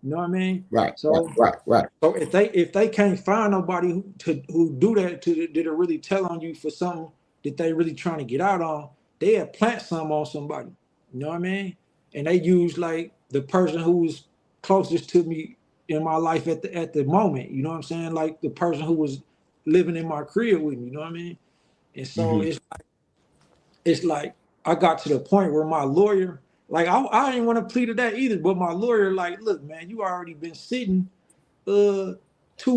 You know what I mean? Right. So Right. so if they can't find nobody who do that that are really tell on you for something that they really trying to get out on, they'll plant some on somebody. You know what I mean? And they use like the person who was closest to me in my life at the moment. You know what I'm saying? Like the person who was living in my crib with me. You know what I mean? And so it's like I got to the point where my lawyer, like I didn't want to plead to that either, but my lawyer, like, look, man, you already been sitting 2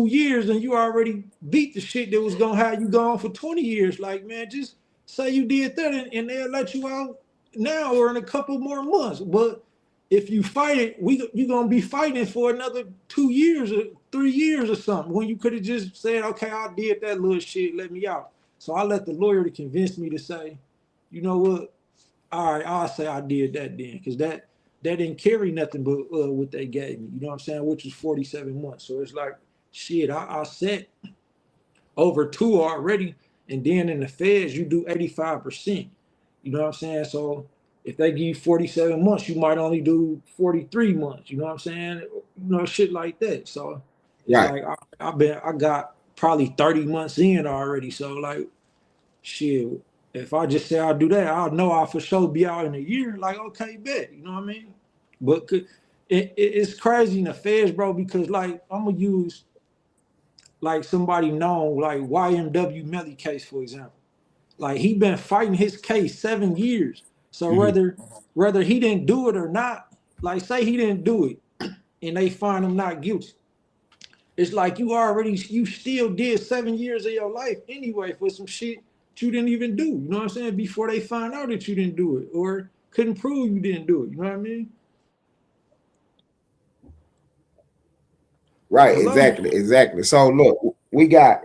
years and you already beat the shit that was gonna have you gone for 20 years. Like, man, just say you did that and they'll let you out now or in a couple more months. But if you fight it, you're gonna be fighting for another 2 years or 3 years or something when you could have just said, okay, I did that little shit, let me out. So I let the lawyer to convince me to say, you know what? All right, I'll say I did that then, because that didn't carry nothing but what they gave me. You know what I'm saying? Which was 47 months. So it's like, shit, I set over 2 already, and then in the feds you do 85%. You know what I'm saying? So if they give you 47 months, you might only do 43 months. You know what I'm saying? You know, shit like that. So it's Right. like I got probably 30 months in already. So like, shit, if I just say I'll do that, I'll know I'll for sure be out in a year. Like, okay, bet. You know what I mean? But it's crazy in the feds, bro, because like I'm gonna use like somebody known, like YMW Melly case, for example. Like he been fighting his case 7 years. So whether he didn't do it or not, like say he didn't do it and they find him not guilty, it's like you still did 7 years of your life anyway for some shit you didn't even do. You know what I'm saying? Before they find out that you didn't do it. Or couldn't prove you didn't do it. You know what I mean? Right, Hello? exactly. So look, we got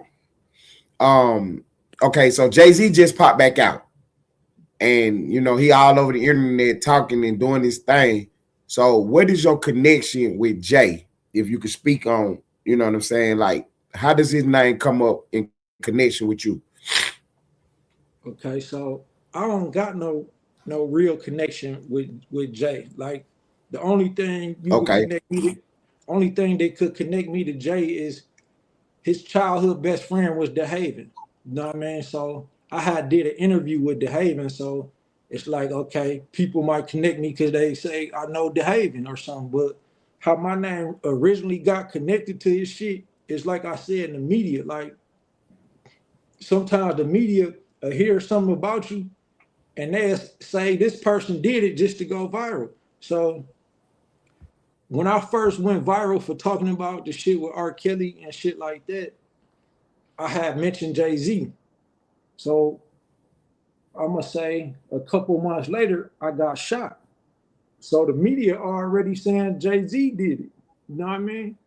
okay, so Jay-Z just popped back out. And you know, he all over the internet talking and doing his thing. So what is your connection with Jay? If you could speak on, you know what I'm saying? Like, how does his name come up in connection with you? Okay, so I don't got no real connection with Jay. Like the only thing you could Okay. connect me to, only thing that could connect me to Jay is his childhood best friend was DeHaven. You know what I mean? So I had did an interview with DeHaven, so it's like, okay, people might connect me because they say I know DeHaven or something, but how my name originally got connected to his shit is like I said in the media. Like sometimes the media hear something about you and they say this person did it just to go viral. So when I first went viral for talking about the shit with R. Kelly and shit like that, I had mentioned Jay-Z. So I'm gonna say a couple months later, I got shot. So the media already saying Jay-Z did it. You know what I mean?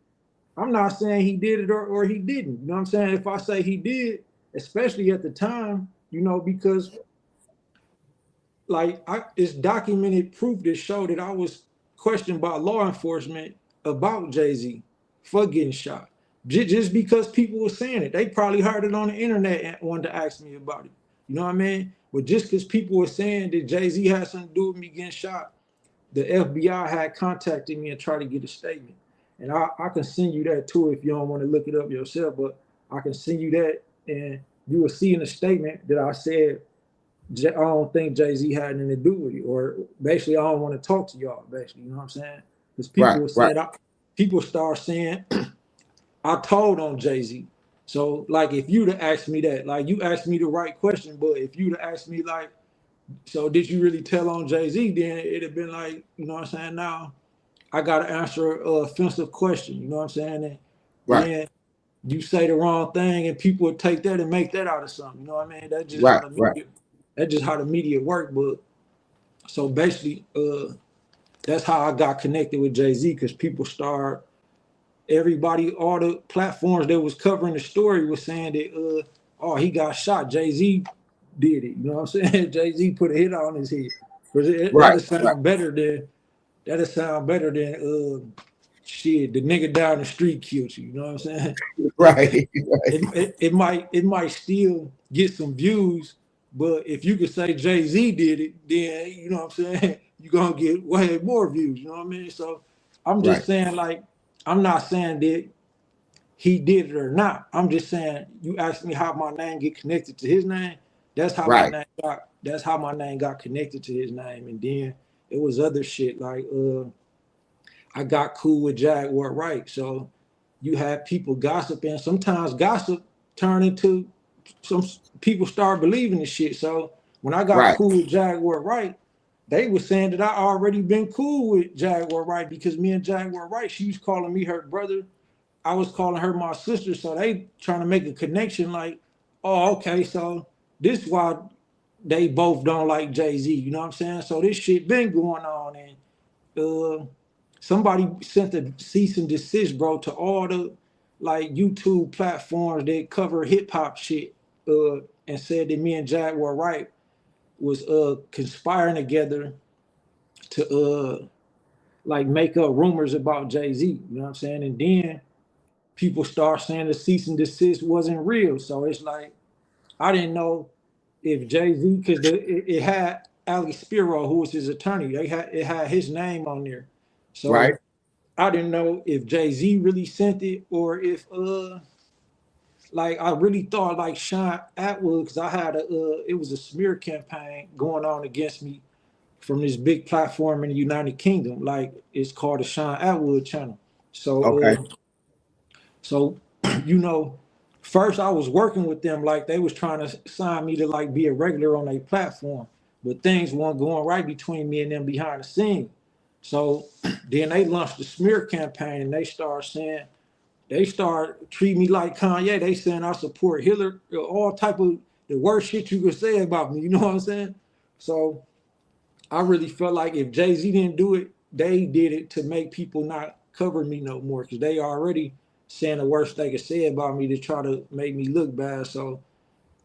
I'm not saying he did it or he didn't. You know what I'm saying? If I say he did, especially at the time, you know, because like it's documented proof that showed that I was questioned by law enforcement about Jay-Z for getting shot. Just because people were saying it. They probably heard it on the internet and wanted to ask me about it. You know what I mean? But just because people were saying that Jay-Z had something to do with me getting shot, the FBI had contacted me and tried to get a statement. And I can send you that too if you don't want to look it up yourself, but I can send you that and you will see in the statement that I said I don't think Jay-Z had anything to do with it, or basically I don't want to talk to y'all. Basically, you know what I'm saying? Because people were saying, people start saying I told on Jay-Z. So like, if you'd have asked me that, like you asked me the right question, but if you'd have asked me like, so did you really tell on Jay-Z? Then it'd have been like, you know what I'm saying? Now I got to answer an offensive question. You know what I'm saying? And then you say the wrong thing, and people would take that and make that out of something. You know what I mean? That's just how the media. That's just how the media work. But so basically, that's how I got connected with Jay-Z, because people start, everybody, all the platforms that was covering the story was saying that, oh, he got shot. Jay-Z did it. You know what I'm saying? Jay-Z put a hit on his head. That'll sound better than shit, the nigga down the street killed you. You know what I'm saying? Right. It might still get some views. But if you could say Jay-Z did it, then, you know what I'm saying, you're going to get way more views, you know what I mean? So I'm just saying, like, I'm not saying that he did it or not. I'm just saying, you asked me how my name get connected to his name. That's how my name got connected to his name. And then it was other shit, like I got cool with Jaguar Wright. So you have people gossiping. Sometimes gossip turn into some people start believing the shit. So when I got cool with Jaguar Wright, they were saying that I already been cool with Jaguar Wright, because me and Jaguar Wright, she was calling me her brother, I was calling her my sister. So they trying to make a connection like, oh, okay, so this is why they both don't like Jay-Z. You know what I'm saying? So this shit been going on, and somebody sent a cease and desist, bro, to all the like YouTube platforms that cover hip hop shit, and said that me and Jaguar Wright was conspiring together to like make up rumors about Jay-Z. You know what I'm saying? And then people start saying the cease and desist wasn't real. So it's like, I didn't know if Jay-Z, because it had Alex Spiro, who was his attorney. It had his name on there. So I didn't know if Jay-Z really sent it, or if like I really thought like Sean Atwood, because I had it was a smear campaign going on against me from this big platform in the United Kingdom. Like, it's called the Sean Atwood channel. So so you know, first I was working with them, like they was trying to sign me to like be a regular on their platform, but things weren't going right between me and them behind the scene. So then they launched the smear campaign, and they start treating me like Kanye. They saying I support Hillary, all type of the worst shit you could say about me. You know what I'm saying? So I really felt like if Jay-Z didn't do it, they did it to make people not cover me no more because they already saying the worst they could say about me to try to make me look bad. So,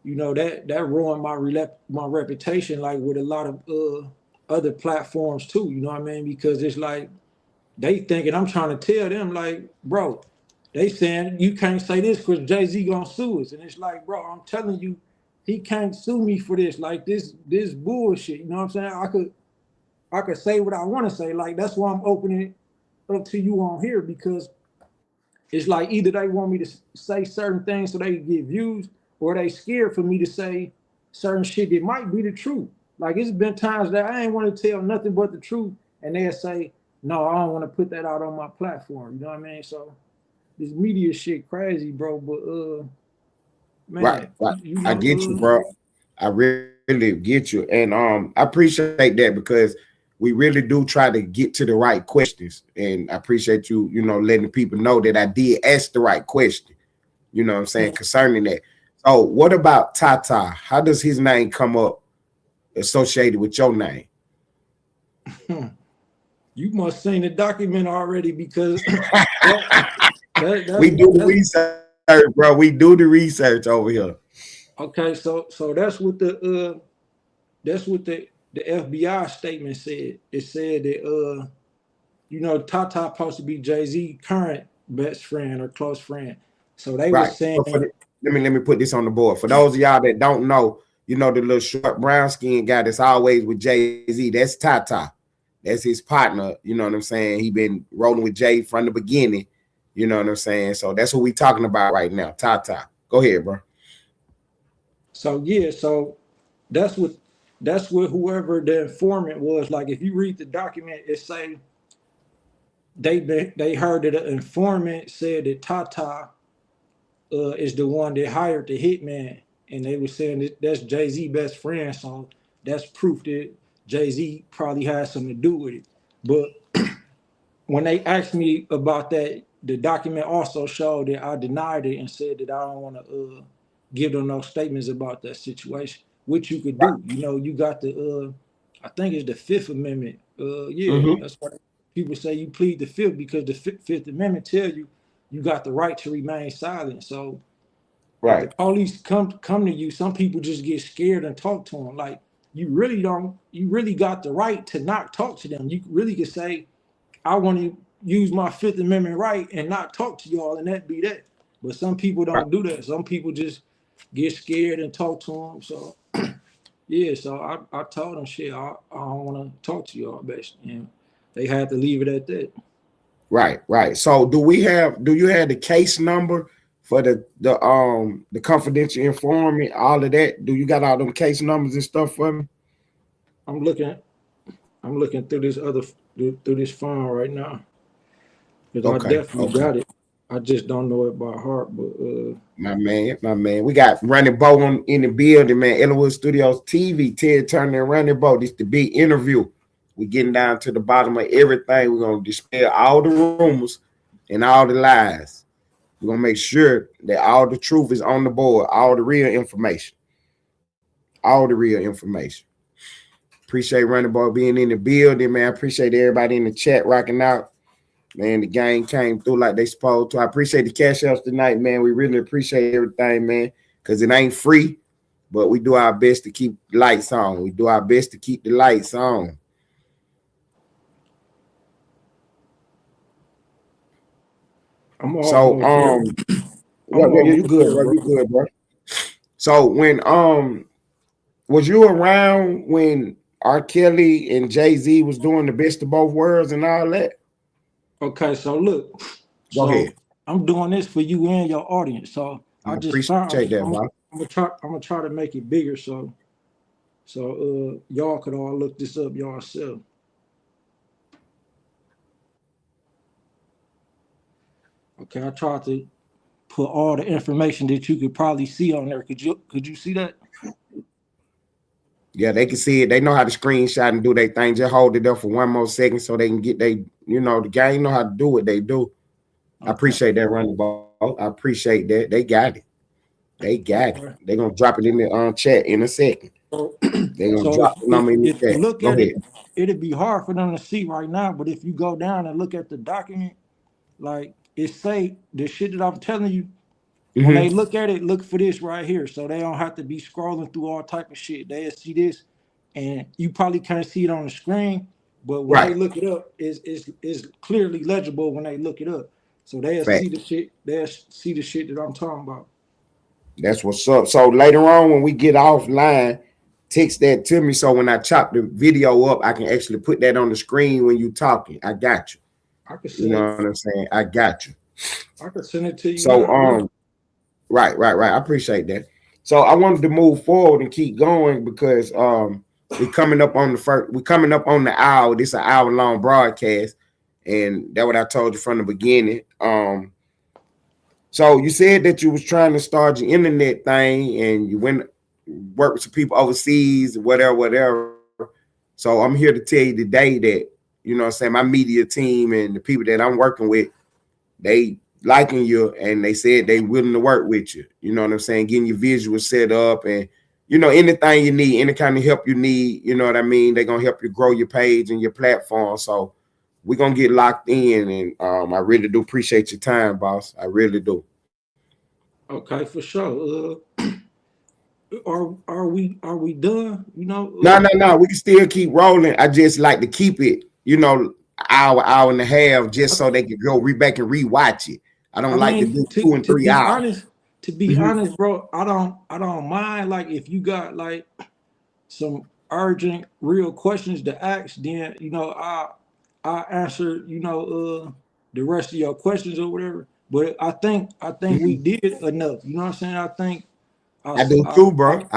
you know, that ruined my reputation like with a lot of other platforms too, you know what I mean? Because it's like they thinking I'm trying to tell them like, bro, they saying you can't say this because Jay-Z gonna sue us. And it's like, bro, I'm telling you, he can't sue me for this. Like this bullshit. You know what I'm saying? I could say what I want to say. Like that's why I'm opening it up to you on here because it's like either they want me to say certain things so they can get views, or they scared for me to say certain shit that might be the truth. Like it's been times that I ain't want to tell nothing but the truth, and they'll say, "No, I don't want to put that out on my platform." You know what I mean? So this media shit crazy, bro. But man, Right. you I know, get you, bro. I really get you, and I appreciate that because we really do try to get to the right questions, and I appreciate you, you know, letting people know that I did ask the right question. You know what I'm saying concerning that. So, what about Tata? How does his name come up associated with your name? you must seen the document already because We do the research, bro. We do the research over here. okay. So that's what the FBI statement said. It said that you know, Tata supposed to be Jay-Z current best friend or close friend. So they were Right. saying, Let me put this on the board. For those of y'all that don't know, you know, the little short brown skin guy that's always with Jay-Z, that's Tata. That's his partner. You know what I'm saying? He been rolling with Jay from the beginning. You know what I'm saying? So that's what we talking about right now. Tata. Go ahead, bro. so yeah, so that's what whoever the informant was. Like if you read the document, it say they heard that an informant said that Tata is the one that hired the hitman, and they were saying that that's Jay-Z best friend. So that's proof that Jay-Z probably has something to do with it. But when they asked me about that, the document also showed that I denied it and said that I don't want to give them no statements about that situation, which you could Right. do. You know, you got the I think it's the Fifth Amendment. Yeah, Mm-hmm. that's why people say you plead the Fifth because the Fifth Amendment tell you you got the right to remain silent. So if the Right. police come to you, some people just get scared and talk to them. Like you really don't. You really got the right to not talk to them. You really could say, I want to use my Fifth Amendment right and not talk to y'all, and that be that. But some people Right. don't do that. Some people just get scared and talk to them. So yeah, so I told them shit. I don't want to talk to y'all, basically. And they had to leave it at that. Right. So do you have the case number for the confidential informant, all of that? Do you got all them case numbers and stuff for me? I'm looking through this phone right now because I definitely got it. I just don't know it by heart, but My man. We got Ronnie Bo in the building, man. Ellenwood Studios TV, Ted Turner and Ronnie Bo. This is the big interview. We getting down to the bottom of everything. We're gonna dispel all the rumors and all the lies. We're gonna make sure that all the truth is on the board, all the real information. All the real information. Appreciate Ronnie Bo being in the building, man. I appreciate everybody in the chat rocking out. Man, the game came through like they supposed to. I appreciate the cash outs tonight, man. We really appreciate everything, man, because it ain't free, but we do our best to keep the lights on. We do our best to keep the lights on. So, you good, bro. You good, bro. So when was you around when R. Kelly and Jay-Z was doing the best of both worlds and all that? Okay, so look. Go ahead. I'm doing this for you and your audience. So I just found appreciate that, bro. I'm gonna try to make it bigger so y'all could all look this up yourself. Okay, I tried to put all the information that you could probably see on there. Could you see that? Yeah, they can see it. They know how to screenshot and do their thing. Just hold it up for one more second so they can get the gang know how to do what they do. Okay. I appreciate that, Running Ball. I appreciate that. They got it. They're going to drop it in the chat in a second. So, They're gonna so drop the number in the if you chat. look Go at ahead. it, it'd be hard for them to see right now. But if you go down and look at the document, like it say the shit that I'm telling you, when they look at it, look for this right here. So they don't have to be scrolling through all type of shit. They'll see this, and you probably can't see it on the screen, but when they Right. look it up, is clearly legible when they look it up. So they'll Fact. see the shit. They'll see the shit that I'm talking about. That's what's up. So later on, when we get offline, text that to me. So when I chop the video up, I can actually put that on the screen when you talking. I got you. I could You send know it. what I'm saying? I got you. I could send it to you So now, bro. right. I appreciate that. So I wanted to move forward and keep going because we're coming up on the hour. This is an hour-long broadcast, and that's what I told you from the beginning. So you said that you was trying to start your internet thing and you went work with some people overseas, whatever. So I'm here to tell you today that, you know what I'm saying, my media team and the people that I'm working with, they liking you and they said they willing to work with you. You know what I'm saying? Getting your visual set up and, you know, anything you need, any kind of help you need, you know what I mean? They're going to help you grow your page and your platform. So we're going to get locked in, and I really do appreciate your time, boss. I really do. Okay, for sure. Are we done? You know? No. We can still keep rolling. I just like to keep it, you know, hour and a half, just so they can go back and rewatch it. I don't like to do 2 and 3 hours. To be honest, bro, I don't mind. Like if you got like some urgent, real questions to ask, then you know I answer, you know, the rest of your questions or whatever. But I think we did enough. You know what I'm saying? I think I do too, bro.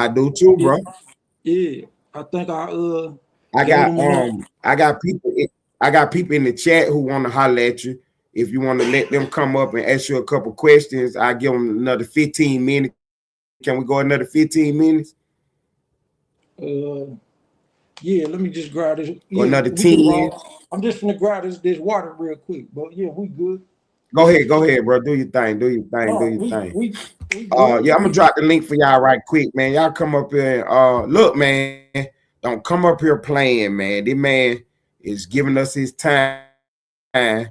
yeah. I think I I gave got them enough. I got people in the chat who want to holler at you. If you want to let them come up and ask you a couple questions, I give them another 15 minutes. Can we go another 15 minutes? Yeah, let me just grab this. Or Yeah, another we can 10? roll. I'm just gonna grab this water real quick. But yeah, we good. Go ahead, bro. Do your thing. No, we good. Yeah, I'm gonna drop the link for y'all right quick, man. Y'all come up here and look, man. Don't come up here playing, man. This man is giving us his time, and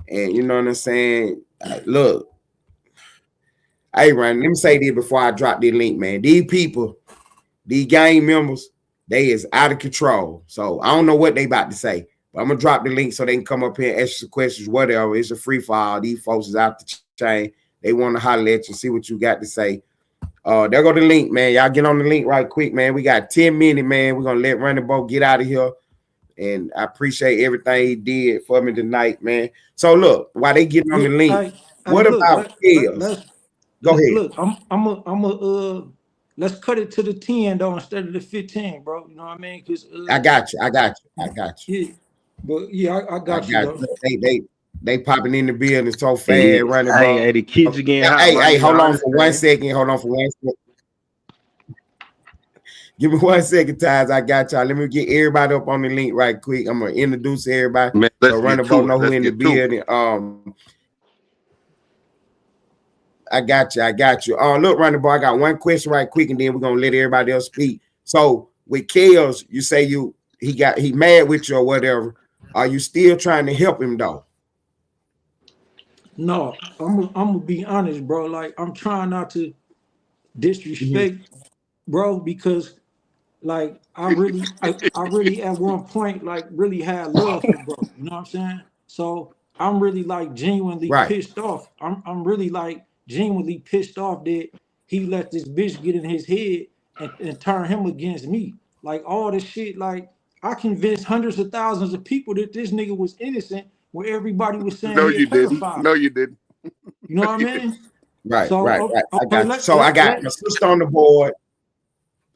you know what I'm saying. Look, hey, Ryan. Let me say this before I drop the link, man. These people, these gang members, they is out of control. So I don't know what they about to say, but I'm gonna drop the link so they can come up here and ask you some questions, whatever. It's a free for all. These folks is out the chain. They want to holler at you, see what you got to say. There go the link, man. Y'all get on the link right quick, man. We got 10 minutes, man. We're gonna let Ronnie Bo get out of here. And I appreciate everything he did for me tonight, man. So look, while they getting on the link, what about Kills? Go ahead. Look, let's cut it to the 10 though instead of the 15, bro. You know what I mean? Because I got you. Yeah, but yeah, I got you though. They popping in the building so fast, Hey, running. hey, the kids again. Hey, hold on for 1 second. Give me 1 second, Taz. I got y'all. Let me get everybody up on the link right quick. I'm gonna introduce everybody. Man, so Runabout know who in the building. I got you. Look, Runabout, I got one question right quick, and then we're gonna let everybody else speak. So with Kels, you say he mad with you or whatever. Are you still trying to help him though? No, I'm gonna be honest, bro. Like I'm trying not to disrespect, bro, because like I really at one point like really had love for bro. You know what I'm saying? So I'm really like genuinely pissed off. I'm really like genuinely pissed off that he let this bitch get in his head and turn him against me. Like all this shit, like I convinced hundreds of thousands of people that this nigga was innocent when everybody was saying no, he a you didn't. pedophile. No, you didn't. You know what I mean? Right. So, right. Okay, I got you. So I got my sister on the board.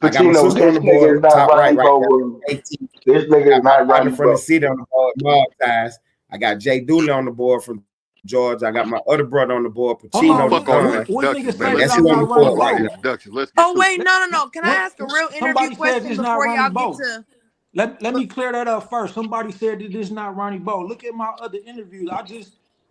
I got my Patino, sister on the this nigga board. is not Top Ronnie right Bo. there. This nigga is not Ronnie from the Bo. city on the board. Mob ties. I got Jay Dooley on the board from Georgia. I got my other brother on the board, Pacino. Fuck all that introductions, man. That's who on the board right now. Introductions. Let's get wait, no. Can I ask a real interview question before y'all get to? Let me clear that up first. Somebody said that this is not Ronnie Bo. Look at my other interviews.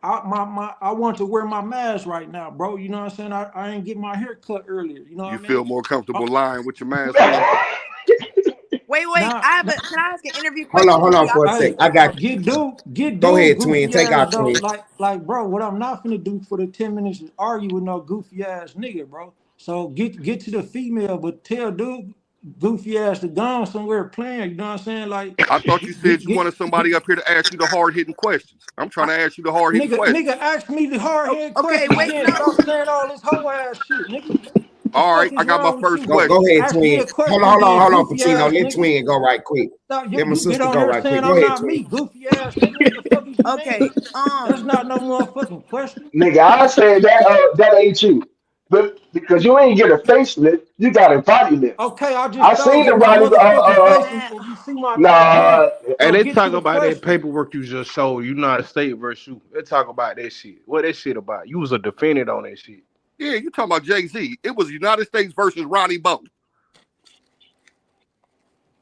I want to wear my mask right now, bro. You know what I'm saying? I ain't get my hair cut earlier. You know what I mean? You feel more comfortable lying with your mask on? Wait. Nah, Can I ask an interview Hold question? on for a sec. I got you. get Go dude ahead, twin. goofy Take ass out though. twin. Like, bro, what I'm not finna do for the 10 minutes is argue with no goofy ass nigga, bro. So get to the female, but tell dude goofy ass to go somewhere playing. You know what I'm saying? Like, I thought you said you wanted somebody up here to ask you the hard hitting questions. I'm trying to ask you the hard hitting questions. nigga, ask me the hard head Okay, questions. wait, Then no. stop saying all this hoe ass shit, nigga. The All fuck right, is I got my wrong with first you? Go question. ahead, Ask me twin. a question, Hold on, then goofy Pacino. ass Let nigga. twin go right quick. No, Let my you get sister on go here right saying quick. Go I'm ahead, not twin. me, goofy ass nigga. What the fuck is you mean? Okay. That's not no motherfucking question. Nigga, I said that ain't you. But because you ain't get a facelift, you got a body lift. Okay, I I just seen showed the you my body. motherfucking face Man. and you see my tattoo. Nah, And So they get to talk the about that question. paperwork you just showed, United States versus you. They talk about that shit. What that shit about? You was a defendant on that shit. Yeah, you talking about Jay-Z. It was United States versus Ronnie Bo.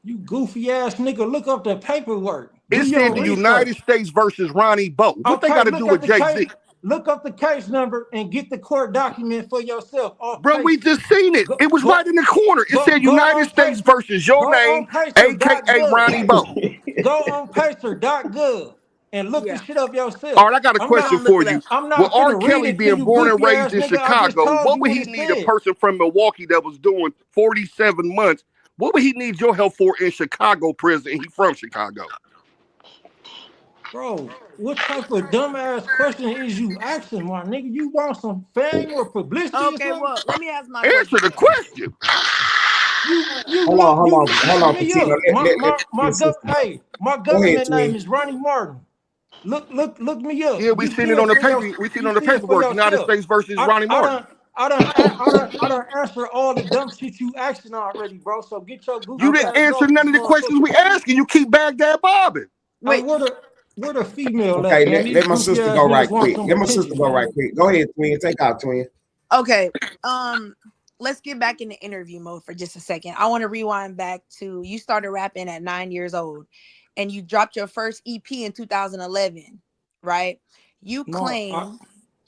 You goofy ass nigga, look up the paperwork. Do It said your the research. United States versus Ronnie Bo. What they Okay, got to do look at with the case. Jay-Z? Look up the case number and get the court document for yourself. Off Bro, we paper. just seen it. Go It was right go in the corner. It said go United on States pacer. versus your Go name, on a.k.a. pacer.gov. Ronnie Bo. Go on pacer.gov and look the Yeah. shit up All yourself. right, I got a I'm We're not question gonna look for it you. up. I'm With not R. finna read Kelly it to being you born and goofy raised ass in nigga. I just Chicago, told what you would what he it need a said. person from Milwaukee that was doing 47 months? What would he need your help for in Chicago prison? He from Chicago. Bro, what type of dumbass question is you asking, my nigga? You want some fame or publicity or Okay, something? well, let me ask my Answer question the then. question. You Hold know you hold on, look me Pacino. up. Let my sister. My Go ahead, government name twin. is Ronnie Martin. Look me up. Yeah, we You seen see it it on the for paper. your We seen it you on the see it for paperwork. United yourself. States versus I Ronnie I Martin. done I done answered all the dumb shit you asking already, bro. So get your You goofy didn't Okay. ass answer off none this of the questions we motherfucker. asking. You keep Baghdad bobbing. Hey, Wait. where the female Okay, at, man? These let my goofy sister ass go right niggas want quick. some Let my sister attention, go right man. quick. Go ahead, twin. Take out twin. Okay. Let's get back in the interview mode for just a second. I want to rewind back to you started rapping at 9 years old and you dropped your first EP in 2011, right? You No, claim,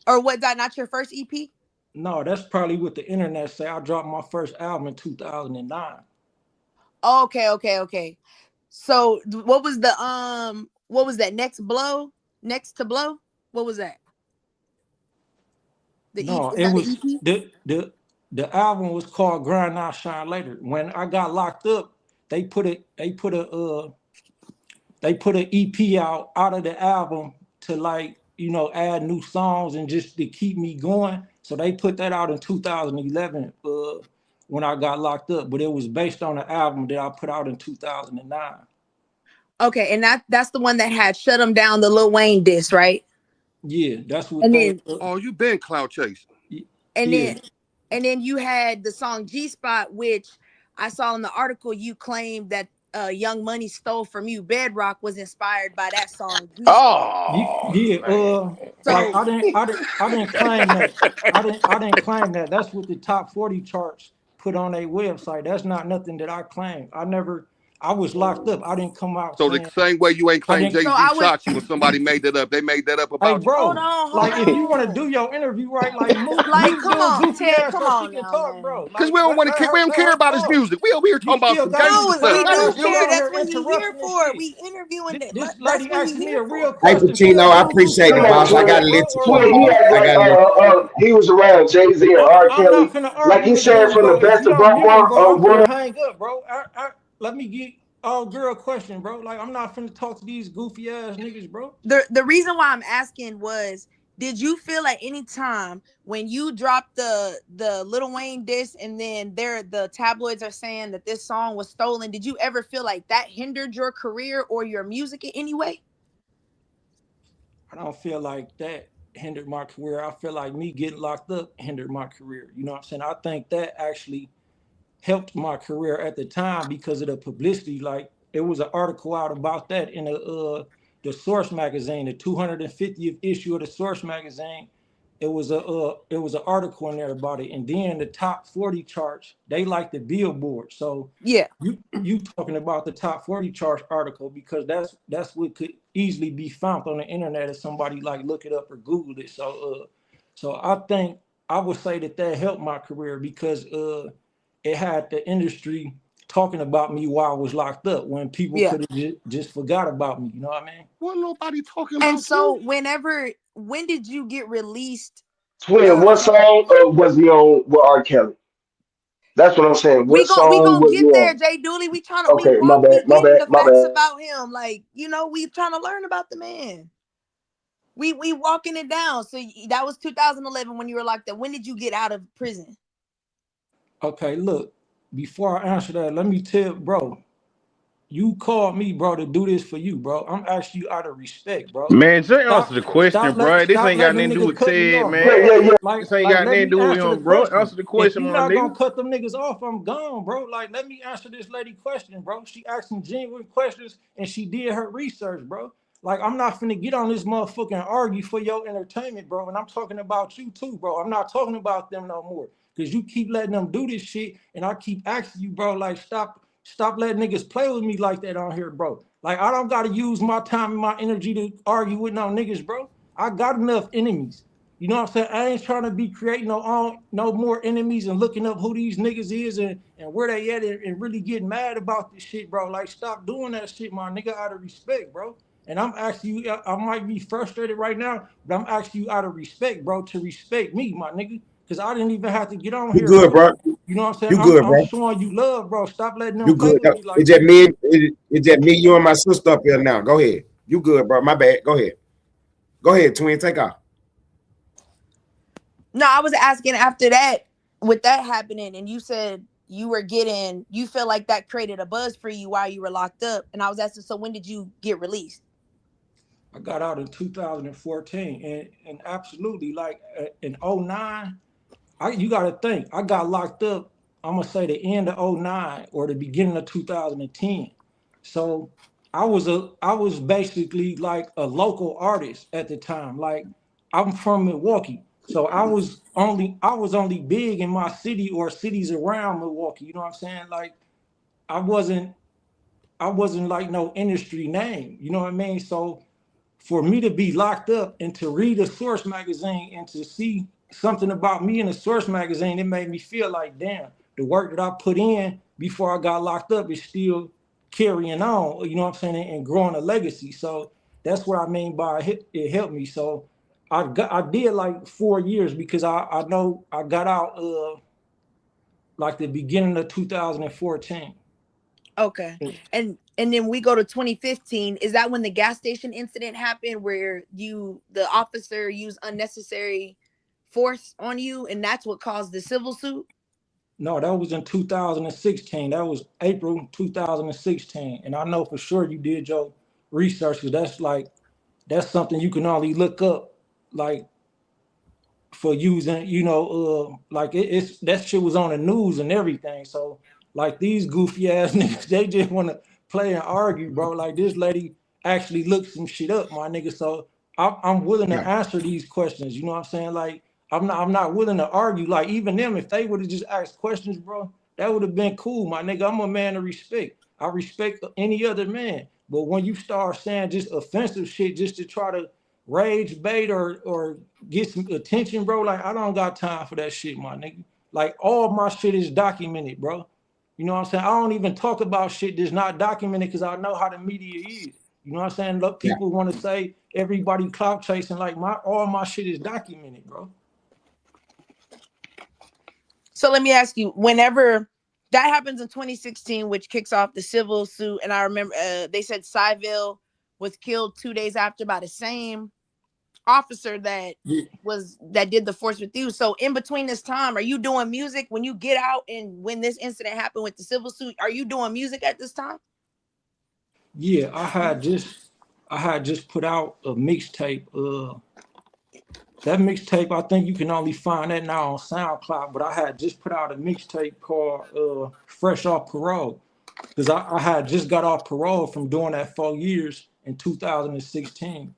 or was that not your first EP? no, that's probably what the internet say. I dropped my first album in 2009. Okay. So what was that next to blow? What was that? No, Is it that the was EP? the album was called Grind Now Shine Later. When I got locked up, they put an EP out of the album to, like, add new songs and just to keep me going. So they put that out in 2011 when I got locked up, but it was based on an album that I put out in 2009. Okay, and that's the one that had Shut 'Em Down, the Lil Wayne diss, right? Yeah, that's what And they then Oh, you been cloud chasing. and yeah. then and then you had the song G Spot, which I saw in the article you claimed that Young Money stole from you. Bedrock was inspired by that song G Spot. Oh Yeah, man. like So I didn't claim that. I didn't claim that. That's what the top 40 charts put on their website. That's not nothing that I claimed. I was locked up. I didn't come out So the saying same way you ain't I claim didn't. so Jay-Z I would shot you when somebody made that up. They made that up Hey, about you. hold bro, on, hold like, if you want to on. do your interview right, like, Like, mute come dude on, goofy Ted, ass come so she on can now, talk, man. bro. Because Like, we don't care let her about his talk. music. We over here You talking about still some got gangster No, stuff. we her Let do us ass still care. talk. on That's here what he here interrupting and for. shit. We interviewing it. This That's lady what he asking me here a real for. Hey, question. Tell Pacino, I dude who appreciate come it, shut on, her boss. I twin. gotta down, let bro, you or go. Twin, he remove act her, I like gotta bro. let you go. he was around Jay-Z and R. I'm not Kelly. finna Like argue he with said dude, from the bro. If best you of don't both mute me, bro, I'm worlds. finna hang up, bro. Let me get all girl question, bro. Like, I'm not finna talk to these goofy ass niggas, bro. The reason why I'm asking was, did you feel at any time when you dropped the Lil Wayne diss and then the tabloids are saying that this song was stolen? Did you ever feel like that hindered your career or your music in any way? I don't feel like that hindered my career. I feel like me getting locked up hindered my career. You know what I'm saying? I think that actually helped my career at the time because of the publicity. Like, it was an article out about that in the Source magazine, the 250th issue of the Source magazine. It was an article in there about it, and then the top 40 charts, they like the Billboard. So Yeah. you talking about the top 40 charts article because that's what could easily be found on the internet if somebody like look it up or Google it. So I think I would say that helped my career because it had the industry talking about me while I was locked up when people Yeah. could have just forgot about me. You know what I mean? Wasn't nobody talking And about so you. when did you get released? Twin, what song was he on with R. Kelly? That's what I'm saying. What We song gonna was he get there, on? Jay Dooley. Okay, my We bad, my getting bad, the my facts bad. about him. Like, we trying to learn about the man. We walking it down. So that was 2011 when you were locked up. When did you get out of prison? Okay, look, before I answer that, let me tell, bro, you called me, bro, to do this for you, bro. I'm asking you out of respect, bro. Man, just answer the question, bro. This Stop ain't got letting them nothing to do niggas with cut me Ted, off, Yeah, bro. man. yeah, yeah. This ain't got Let nothing to me do with answer the him, bro. question. Answer the If question, you my not gonna nigga. cut them niggas off, I'm gone, bro. Like, let me answer this lady question, bro. She asked some genuine questions and she did her research, bro. Like, I'm not finna get on this motherfucker and argue for your entertainment, bro. And I'm talking about you too, bro. I'm not talking about them no more. Cause you keep letting them do this shit, and I keep asking you, bro, like, stop letting niggas play with me like that on here, bro. Like, I don't gotta use my time and my energy to argue with no niggas, bro. I got enough enemies. You know what I'm saying? I ain't trying to be creating no more enemies and looking up who these niggas is and where they at and really getting mad about this shit, bro. Like, stop doing that shit, my nigga, out of respect, bro. And I'm asking you, I might be frustrated right now, but I'm asking you out of respect, bro, to respect me, my nigga. Because I didn't even have to get on You here, good, bro. bro. You know what I'm saying? You good, I'm bro. showing you love, bro. Stop letting them You play good. with me like It's just that. me. It's just me, you, and my sister up here now. Go ahead. You good, bro. My bad. Go ahead. Go ahead, twin. Take off. No, I was asking after that, with that happening, and you said you feel like that created a buzz for you while you were locked up. And I was asking, so when did you get released? I got out in 2014, and absolutely, like in '09, you got to think, I got locked up, I'm gonna say the end of '09 or the beginning of 2010. So I was basically like a local artist at the time. Like, I'm from Milwaukee. So I was only big in my city or cities around Milwaukee. You know what I'm saying? Like, I wasn't I wasn't like no industry name. You know what I mean? So for me to be locked up and to read a Source magazine and to see something about me in a Source magazine, it made me feel like, damn, the work that I put in before I got locked up is still carrying on, you know what I'm saying, and growing a legacy. So that's what I mean by it helped me. So I did like 4 years because I know I got out like the beginning of 2014. Okay. And then we go to 2015. Is that when the gas station incident happened where the officer used unnecessary force on you and that's what caused the civil suit? No, that was in 2016. That was April 2016. And I know for sure you did your research because that's something you can only look up like for using, like it's that shit was on the news and everything. So like these goofy ass niggas, they just want to play and argue, bro. Like this lady actually looked some shit up, my nigga. So I'm willing to Yeah. answer these questions. You know what I'm saying? Like I'm not willing to argue. Like even them, if they would have just asked questions, bro, that would have been cool, my nigga. I'm a man of respect. I respect any other man. But when you start saying just offensive shit just to try to rage bait or get some attention, bro. Like I don't got time for that shit, my nigga. Like all my shit is documented, bro. You know what I'm saying? I don't even talk about shit that's not documented because I know how the media is. You know what I'm saying? Look, Yeah. people want to say everybody clout chasing. Like all my shit is documented, bro. So let me ask you, whenever that happens in 2016, which kicks off the civil suit, and I remember they said Cyville was killed 2 days after by the same officer that Yeah. did the force with you. So in between this time, are you doing music when you get out and when this incident happened with the civil suit? Are you doing music at this time? Yeah, I had just put out a mixtape. That mixtape, I think you can only find that now on SoundCloud, but I had just put out a mixtape called Fresh Off Parole. Because I had just got off parole from doing that 4 years in 2016.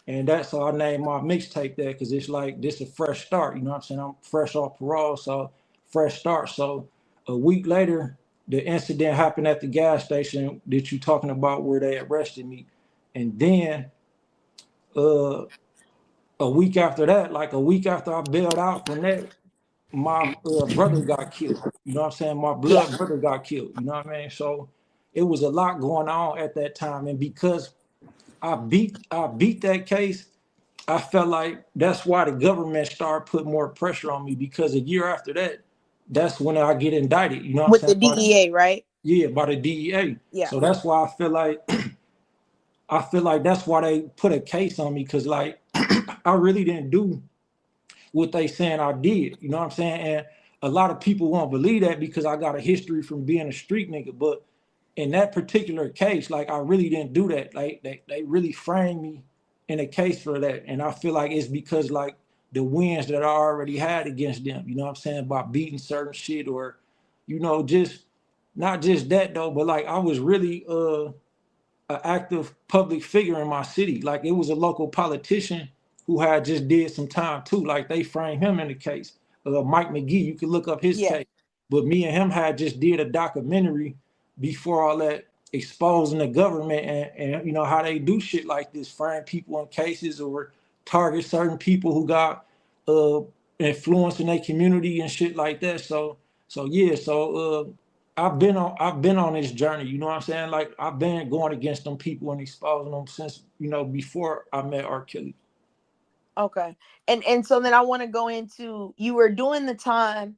And that's how I named my mixtape that because it's like this a fresh start. You know what I'm saying? I'm fresh off parole, so fresh start. So a week later, the incident happened at the gas station that you talking about where they arrested me. And then uh a week after that, like a week after I bailed out from that, my brother got killed. You know what I'm saying? My blood brother got killed. You know what I mean? So it was a lot going on at that time, and because I beat that case, I felt like that's why the government started putting more pressure on me, because a year after that, that's when I get indicted. You know what With I'm the saying? DEA, right? By the DEA. Yeah. So that's why I feel like that's why they put a case on me, because like I really didn't do what they saying I did. You know what I'm saying? And a lot of people won't believe that because I got a history from being a street nigga. But in that particular case, like I really didn't do that. Like they really framed me in a case for that. And I feel like it's because like the wins that I already had against them, you know what I'm saying, by beating certain shit, or, you know, just not just that though, but like I was really an active public figure in my city. Like it was a local politician who had just did some time too. Like they framed him in the case. Mike McGee, you can look up his Yeah. case. But me and him had just did a documentary before all that, exposing the government and you know how they do shit like this, frame people in cases or target certain people who got influence in their community and shit like that. So yeah, I've been on this journey, you know what I'm saying? Like I've been going against them people and exposing them since, you know, before I met R. Kelly. Okay. And so then I want to go into, you were doing the time,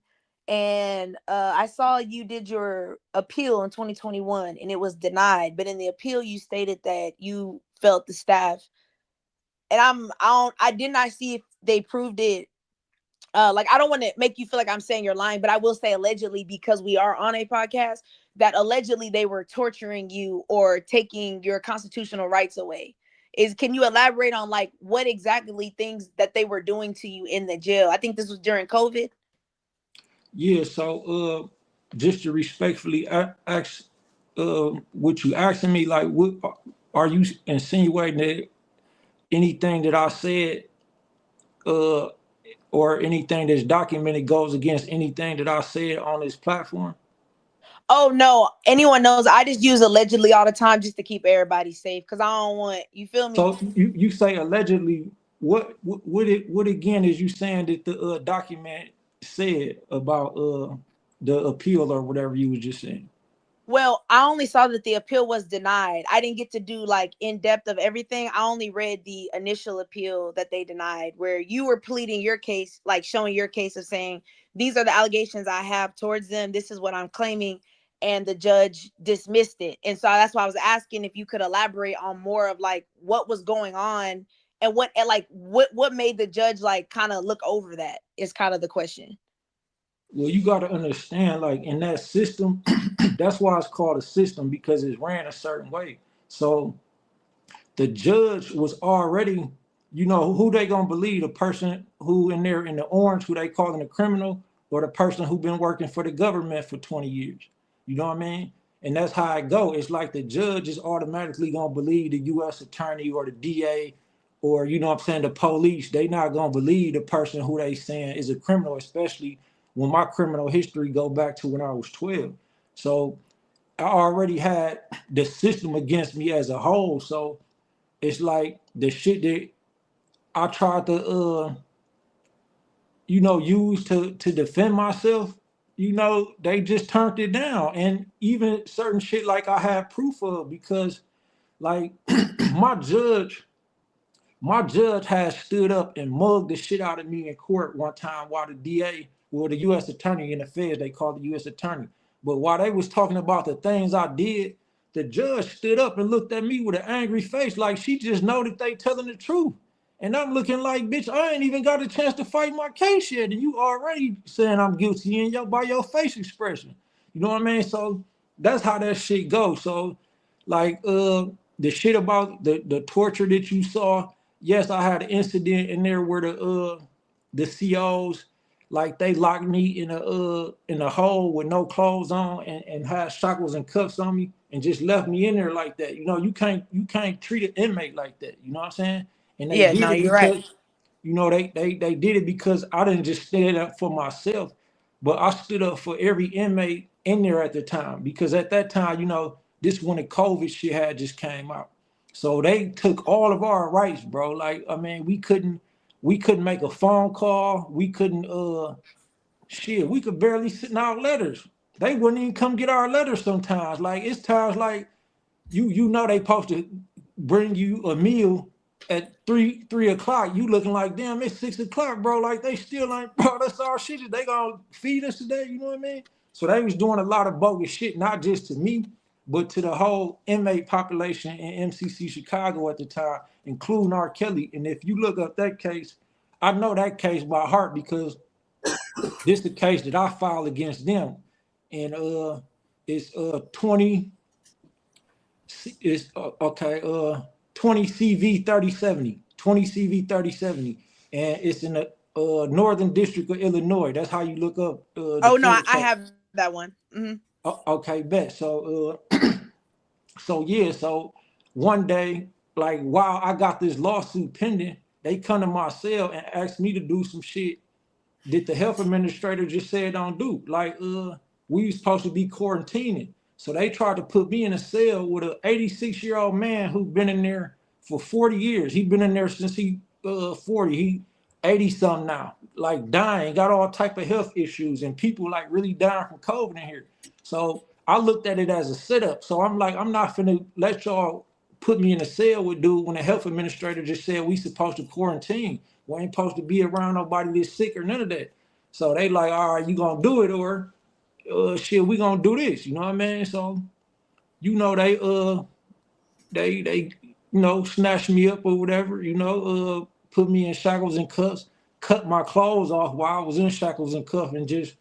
and I saw you did your appeal in 2021 and it was denied, but in the appeal you stated that you felt the staff, and I did not see if they proved it. Like I don't want to make you feel like I'm saying you're lying, but I will say allegedly, because we are on a podcast, that allegedly they were torturing you or taking your constitutional rights away. Can you elaborate on like what exactly things that they were doing to you in the jail? I think this was during COVID. Yeah, so just to respectfully ask what you asking me, like what are you insinuating that anything that I said uh or anything that's documented goes against anything that I said on this platform? Oh no, anyone knows. I just use allegedly all the time just to keep everybody safe, because I don't want, you feel me? So you say allegedly. What again is you saying that the document said about the appeal or whatever you was just saying? Well, I only saw that the appeal was denied. I didn't get to do like in depth of everything. I only read the initial appeal that they denied, where you were pleading your case, like showing your case of saying, these are the allegations I have towards them. This is what I'm claiming. And the judge dismissed it. And so that's why I was asking if you could elaborate on more of like what was going on, and what made the judge like kind of look over that is kind of the question. Well, you got to understand, like in that system, that's why it's called a system, because it's ran a certain way. So the judge was already, you know, who they gonna believe? The person who in there in the orange, who they calling a criminal, or the person who been working for the government for 20 years? You know what I mean? And that's how it go. It's like the judge is automatically gonna believe the U.S. attorney or the DA, or you know what I'm saying, the police. They not gonna believe the person who they saying is a criminal, especially when my criminal history go back to when I was 12. So I already had the system against me as a whole. So it's like the shit that I tried to you know, use to defend myself, you know, they just turned it down. And even certain shit like I have proof of, because like my judge has stood up and mugged the shit out of me in court one time while the DA, well, the U.S. attorney in the feds, they called the U.S. attorney. But while they was talking about the things I did, the judge stood up and looked at me with an angry face, like she just know that they telling the truth. And I'm looking like, bitch, I ain't even got a chance to fight my case yet, and you already saying I'm guilty in by your face expression. You know what I mean? So that's how that shit goes. So like the shit about the torture that you saw, yes, I had an incident in there where the COs, like they locked me in a hole with no clothes on and had shackles and cuffs on me and just left me in there like that. You know, you can't treat an inmate like that. You know what I'm saying? And they Yeah, did no, it you're right. because, you know, they did it because I didn't just stand up for myself, but I stood up for every inmate in there at the time, because at that time, you know, this when the COVID shit had just came out. So they took all of our rights, bro. Like, I mean, we couldn't make a phone call. We couldn't shit, we could barely send out letters. They wouldn't even come get our letters sometimes. Like it's times like you know they supposed to bring you a meal at 3 o'clock. You looking like damn, it's 6 o'clock, bro. Like they still ain't, bro. That's our shit. They gonna feed us today. You know what I mean? So they was doing a lot of bogus shit, not just to me, but to the whole inmate population in MCC Chicago at the time, including R. Kelly. And if you look up that case, I know that case by heart because this is the case that I filed against them. And it's 20 it's okay 20 CV 3070 20 CV 3070, and it's in the Northern District of Illinois. That's how you look up the Oh no, federal I case. have that one. Okay, bet. So so yeah, so one day, like while I got this lawsuit pending, they come to my cell and ask me to do some shit that the health administrator just said don't do. Like we was supposed to be quarantining. So they tried to put me in a cell with an 86-year-old man who's been in there for 40 years. He's been in there since he 40. He 80 something now. Like dying, got all type of health issues, and people like really dying from COVID in here. So I looked at it as a setup. So I'm like, I'm not finna let y'all put me in a cell with dude when the health administrator just said we supposed to quarantine. We ain't supposed to be around nobody that's sick or none of that. So they like, all right, you gonna do it or shit, we gonna do this. You know what I mean? So you know they snatched me up or whatever. Put me in shackles and cuffs, cut my clothes off while I was in shackles and cuffs, and just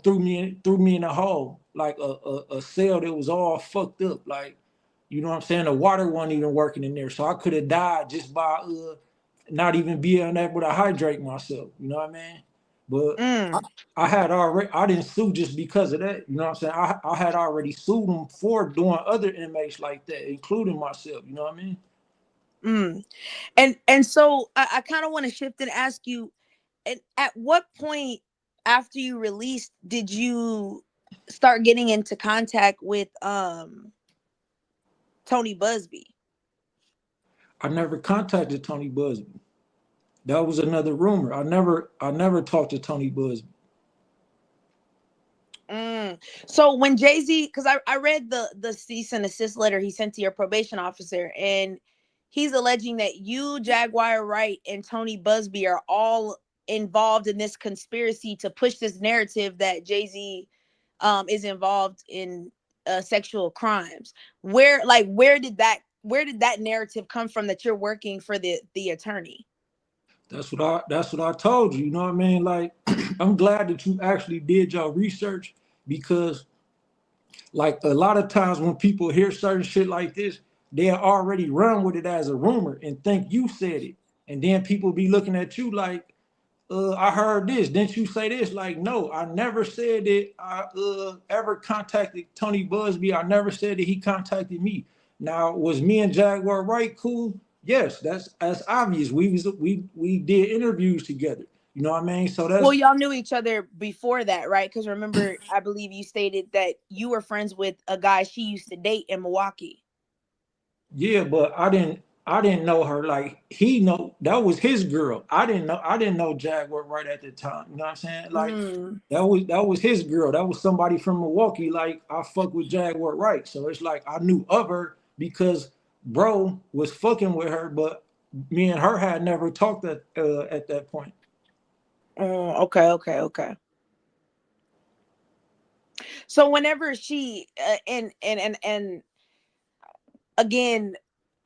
threw me in a hole like a cell that was all fucked up. Like you know what I'm saying? The water wasn't even working in there, so I could have died just by not even being able to hydrate myself. You know what I mean? But I didn't sue just because of that. You know what I'm saying? I had already sued them for doing other inmates like that, including myself. You know what I mean? And so I kind of want to shift and ask you, at what point after you released did you start getting into contact with Tony Busby? I never contacted Tony Busby. That was another rumor. I never talked to Tony Busby. So when Jay-Z, because I read the cease and assist letter he sent to your probation officer, and he's alleging that you, Jaguar Wright, and Tony Busby are all involved in this conspiracy to push this narrative that Jay-Z is involved in sexual crimes. Where did that narrative come from that you're working for the attorney? That's what I told you. You know what I mean? Like, I'm glad that you actually did your research, because like a lot of times when people hear certain shit like this, they already run with it as a rumor and think you said it. And then people be looking at you like, I heard this. Didn't you say this? Like, no, I never said that I ever contacted Tony Busby. I never said that he contacted me. Now, was me and Jaguar Wright cool? Yes, that's obvious. We did interviews together. You know what I mean? So that's, well, y'all knew each other before that, right? Because remember, I believe you stated that you were friends with a guy she used to date in Milwaukee. yeah, but I didn't know her. Like that was his girl. I didn't know Jaguar right at the time. You know what I'm saying? Like that was his girl. That was somebody from Milwaukee. Like I fuck with Jaguar right. So it's like I knew of her because bro was fucking with her, but me and her had never talked at that point. Okay. So whenever she and again,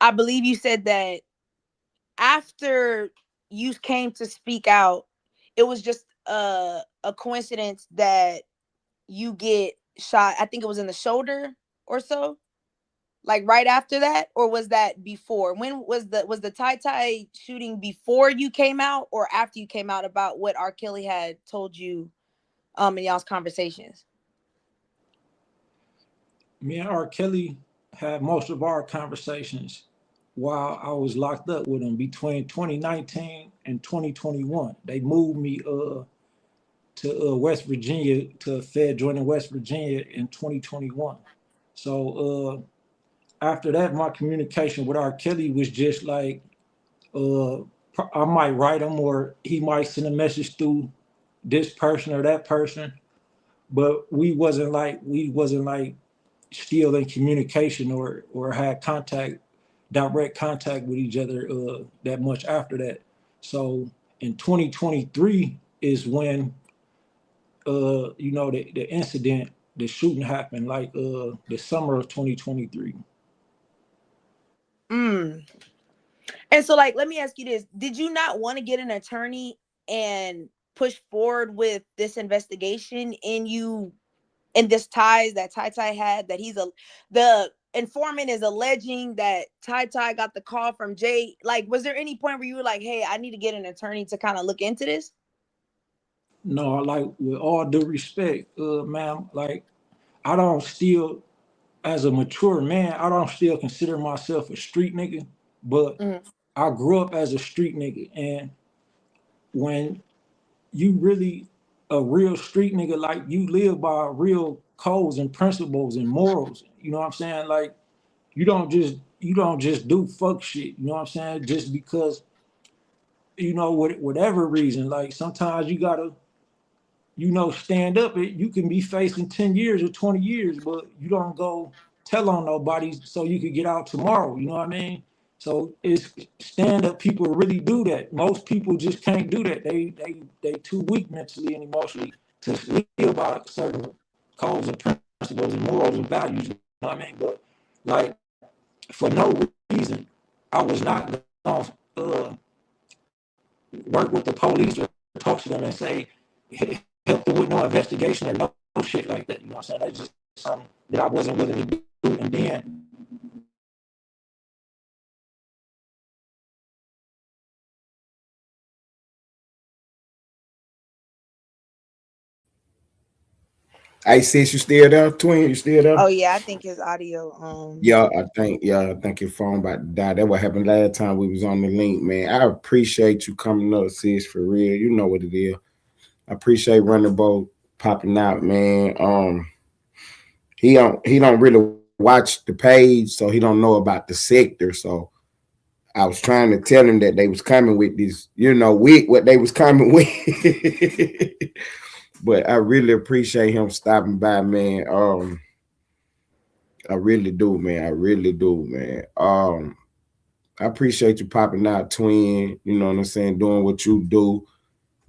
I believe you said that after you came to speak out, it was just a coincidence that you get shot. I think it was in the shoulder or so. Like right after that, or was that before? When was the Ty shooting, before you came out or after you came out about what R. Kelly had told you in y'all's conversations? Me and R. Kelly had most of our conversations while I was locked up with him between 2019 and 2021. They moved me to West Virginia, to Fed Joint in West Virginia in 2021. So after that, my communication with R. Kelly was just like, I might write him or he might send a message through this person or that person, but we wasn't like still in communication or had direct contact with each other that much after that. So in 2023 is when the incident, the shooting happened, like the summer of 2023. Mm. And so, like, let me ask you this: did you not want to get an attorney and push forward with this investigation? And this ties that Ty Ty had, that the informant is alleging that Ty Ty got the call from Jay. Like, was there any point where you were like, hey, I need to get an attorney to kind of look into this? No, like with all due respect, ma'am, like I don't still, as a mature man, I don't still consider myself a street nigga, but I grew up as a street nigga. And when you really a real street nigga, like you live by real codes and principles and morals, you know what I'm saying? Like you don't just do fuck shit, you know what I'm saying? Just because, whatever reason, like sometimes you gotta, stand up. You can be facing 10 years or 20 years, but you don't go tell on nobody so you could get out tomorrow. You know what I mean? So it's stand up people really do that. Most people just can't do that. They too weak mentally and emotionally to live by certain codes and principles and morals and values. You know what I mean? But like for no reason, I was not gonna work with the police or talk to them and say help them with no investigation or no shit like that. You know what I'm saying? That's just something that I wasn't willing to do. And then Hey sis, you still there? Twin, you still there? Oh yeah, I think his audio. Yeah, I think your phone about to die. That what happened last time we was on the link, man. I appreciate you coming up, sis, for real. You know what it is. I appreciate Running Boat popping out, man. He don't really watch the page, so he don't know about the sector. So I was trying to tell him that they was coming with this, with what they was coming with. But I really appreciate him stopping by, man. I really do, man. I really do, man. I appreciate you popping out, twin. You know what I'm saying? Doing what you do.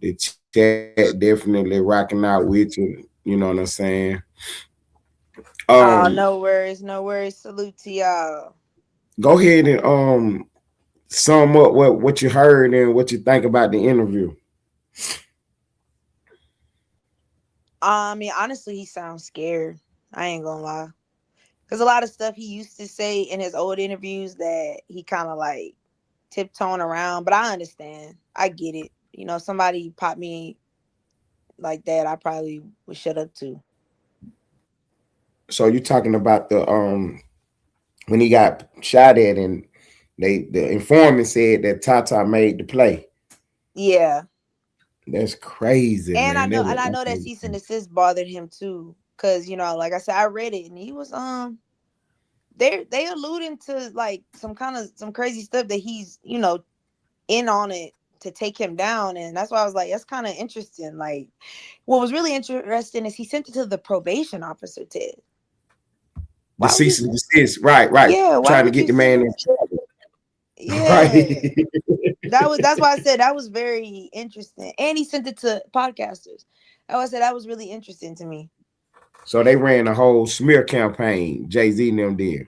The chat definitely rocking out with you. You know what I'm saying? Oh, no worries, no worries. Salute to y'all. Go ahead and sum up what you heard and what you think about the interview. I mean, honestly, he sounds scared. I ain't gonna lie. Because a lot of stuff he used to say in his old interviews that he kind of like tiptoeing around. But I understand. I get it. Somebody popped me like that, I probably would shut up too. So you're talking about the when he got shot at and the informant said that Tata made the play. Yeah. That's crazy, and man. I know that cease and desist bothered him too. Cause like I said, I read it and he was they alluding to like some crazy stuff that he's in on it to take him down. And that's why I was like, that's kind of interesting. Like what was really interesting is he sent it to the probation officer, Ted. The cease and desist, right. Yeah, trying to get the man in trouble. Yeah. Right. That's why I said that was very interesting. And he sent it to podcasters. That's why I said that was really interesting to me. So they ran a whole smear campaign, Jay-Z and them did.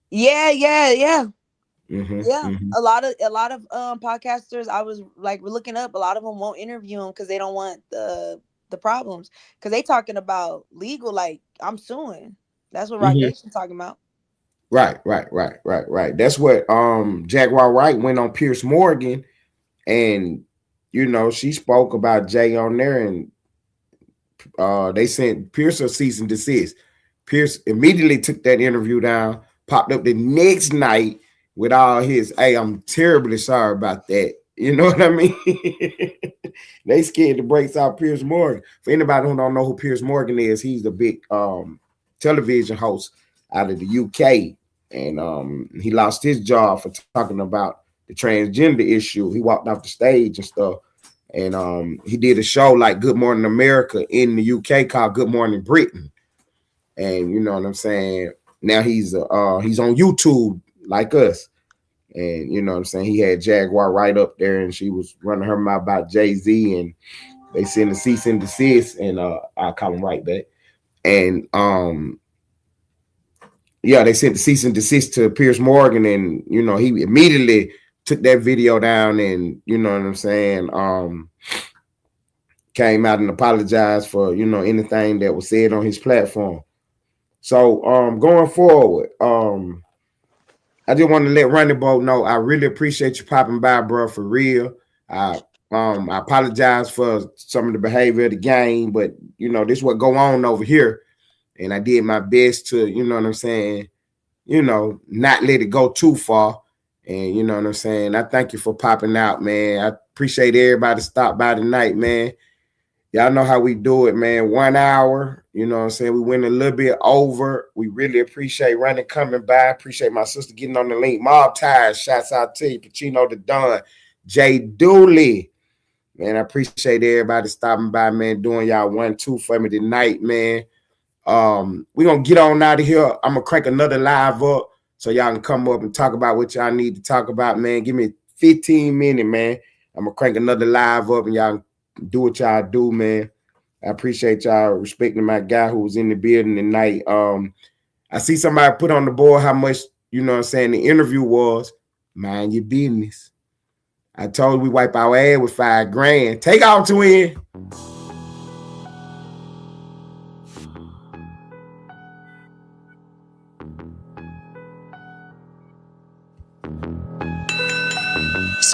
Yeah. Mm-hmm, yeah. Mm-hmm. A lot of podcasters, I was like looking up, a lot of them won't interview him because they don't want the problems. Because they talking about legal, like I'm suing. That's what Rock Nation talking about. Right. That's what Jaguar Wright went on Piers Morgan, and she spoke about Jay on there, and they sent Pierce a cease and desist. Pierce immediately took that interview down, popped up the next night with all his, hey, I'm terribly sorry about that. You know what I mean? They scared the brakes out Piers Morgan. For anybody who don't know who Piers Morgan is, he's a big television host out of the UK. And he lost his job for talking about the transgender issue. He walked off the stage and stuff. And he did a show like Good Morning America in the UK called Good Morning Britain. And you know what I'm saying? Now he's on YouTube like us. And you know what I'm saying? He had Jaguar right up there, and she was running her mouth about Jay-Z, and they sent a cease and desist, and I'll call him right back. And yeah, they sent the cease and desist to Piers Morgan, and you know, he immediately took that video down, and you know what I'm saying, came out and apologized for, you know, anything that was said on his platform. So going forward, I just want to let Ronnie Bo know I really appreciate you popping by, bro, for real. I apologize for some of the behavior of the game, but you know, this is what go on over here. And I did my best to, you know what I'm saying, you know, not let it go too far. And you know what I'm saying? I thank you for popping out, man. I appreciate everybody stop by tonight, man. Y'all know how we do it, man. 1 hour, you know what I'm saying? We went a little bit over. We really appreciate Ronnie coming by. Appreciate my sister getting on the link. Mob Ties, shouts out to you. Pacino the Don, Jay Dooley. Man, I appreciate everybody stopping by, man, doing y'all 1-2 for me tonight, man. We're going to get on out of here. I'm going to crank another live up so y'all can come up and talk about what y'all need to talk about, man. Give me 15 minutes, man. I'm going to crank another live up and y'all do what y'all do, man. I appreciate y'all respecting my guy who was in the building tonight. I see somebody put on the board how much, you know what I'm saying, the interview was. Mind your business. I told we wipe our ass with $5,000. Take off, twin.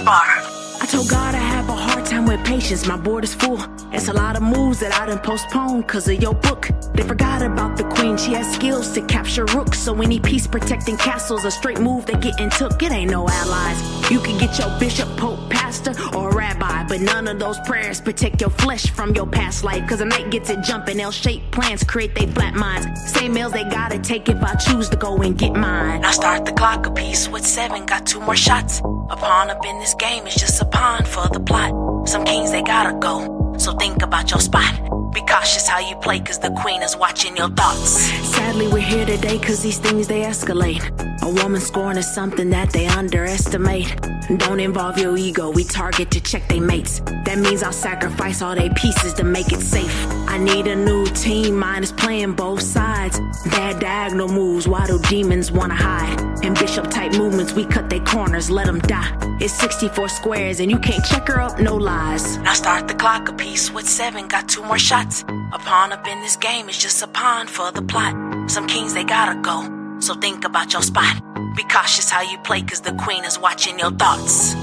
I told God I have a hard time with patience, my board is full. It's a lot of moves that I done postponed cause of your book. They forgot about the queen, she has skills to capture rooks. So any peace protecting castles, a straight move that getting took. It ain't no allies. You can get your bishop, pope, pastor, or rabbi, but none of those prayers protect your flesh from your past life. Cause a night gets it jumping, L-shaped plans create they flat minds. Same meals they gotta take if I choose to go and get mine. I start the clock a piece with 7, got 2 more shots. A pawn up in this game is just a pawn for the plot. Some kings they gotta go, so think about your spot. Be cautious how you play cause the queen is watching your thoughts. Sadly we're here today cause these things they escalate. A woman scorn is something that they underestimate. Don't involve your ego, we target to check they mates. That means I'll sacrifice all they pieces to make it safe. I need a new team, mine is playing both sides. Bad diagonal moves, why do demons wanna hide? And bishop type movements, we cut their corners, let them die. It's 64 squares and you can't check her up, no lies. Now start the clock a piece with 7, got 2 more shots. A pawn up in this game is just a pawn for the plot. Some kings they gotta go, so think about your spot. Be cautious how you play cause the queen is watching your thoughts.